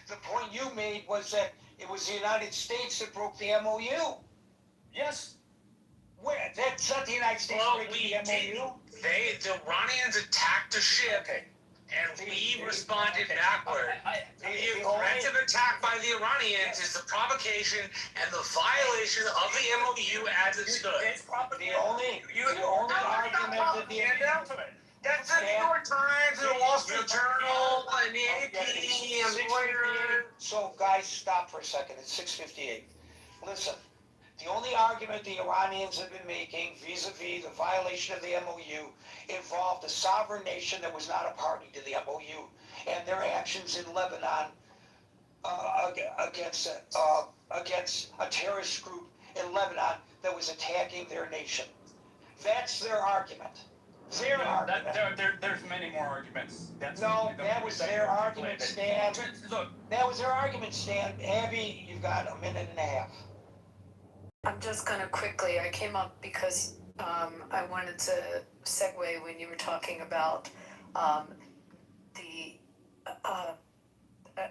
The point you made was that it was the United States that broke the MOU. Yes. Where? That's not the United States breaking the MOU. The Iranians attacked a ship, and we responded backward. The aggressive attack by the Iranians is the provocation and the violation of the MOU as it stood. The only argument that the That's the New York Times and the Wall Street Journal and the AP and Reuters. So guys, stop for a second. It's 6:58. Listen. The only argument the Iranians have been making vis-a-vis the violation of the MOU involved a sovereign nation that was not a party to the MOU. and their actions in Lebanon against a terrorist group in Lebanon that was attacking their nation. That's their argument. There's many more arguments. That was their argument, Stan. Look, that was their argument, Stan. Abby, you've got a minute and a half. I'm just gonna quickly, I came up because I wanted to segue when you were talking about the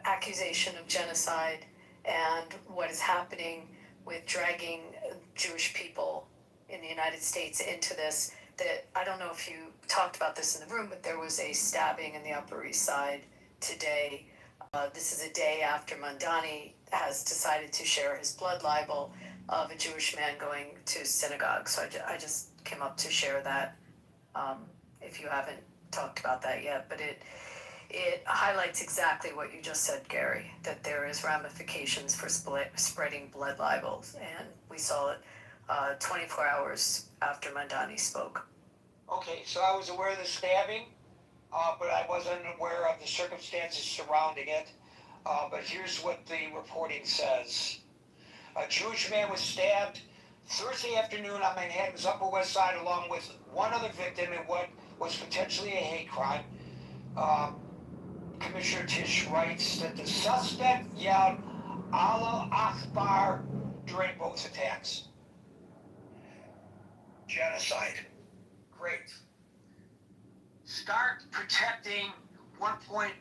accusation of genocide and what is happening with dragging Jewish people in the United States into this. That I don't know if you talked about this in the room, but there was a stabbing in the Upper East Side today. This is a day after Mandani has decided to share his blood libel of a Jewish man going to synagogue. So I just came up to share that, if you haven't talked about that yet. But it highlights exactly what you just said, Gary, that there is ramifications for spreading blood libels. And we saw it 24 hours after Mandani spoke. Okay, so I was aware of the stabbing, but I wasn't aware of the circumstances surrounding it. But here's what the reporting says. A Jewish man was stabbed Thursday afternoon on Manhattan's Upper West Side along with one other victim in what was potentially a hate crime. Commissioner Tisch writes that the suspect yelled Allah Akbar during both attacks. Genocide. Great. Start protecting 1.3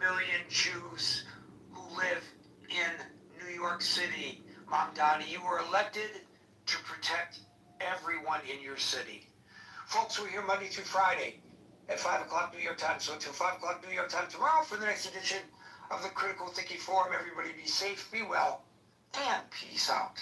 million Jews who live in New York City. Mamdani, you were elected to protect everyone in your city. Folks, we're here Monday through Friday at 5 o'clock New York time. So until 5 o'clock New York time tomorrow for the next edition of the Critical Thinking Forum. Everybody be safe, be well, and peace out.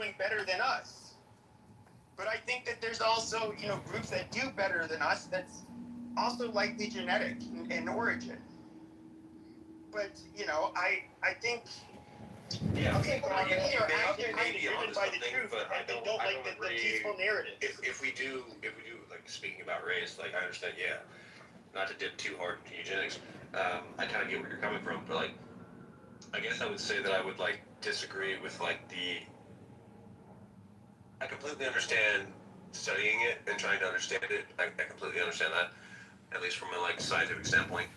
doing better than us. But I think that there's also, groups that do better than us that's also likely genetic in origin. But, I think people are acting kind of driven by the truth, and they don't like the peaceful narrative. If we do like speaking about race, like I understand, yeah, not to dip too hard into eugenics. I kind of get where you're coming from, but like, I guess I would say that I would like disagree with like I completely understand studying it and trying to understand it. I completely understand that, at least from a like scientific standpoint.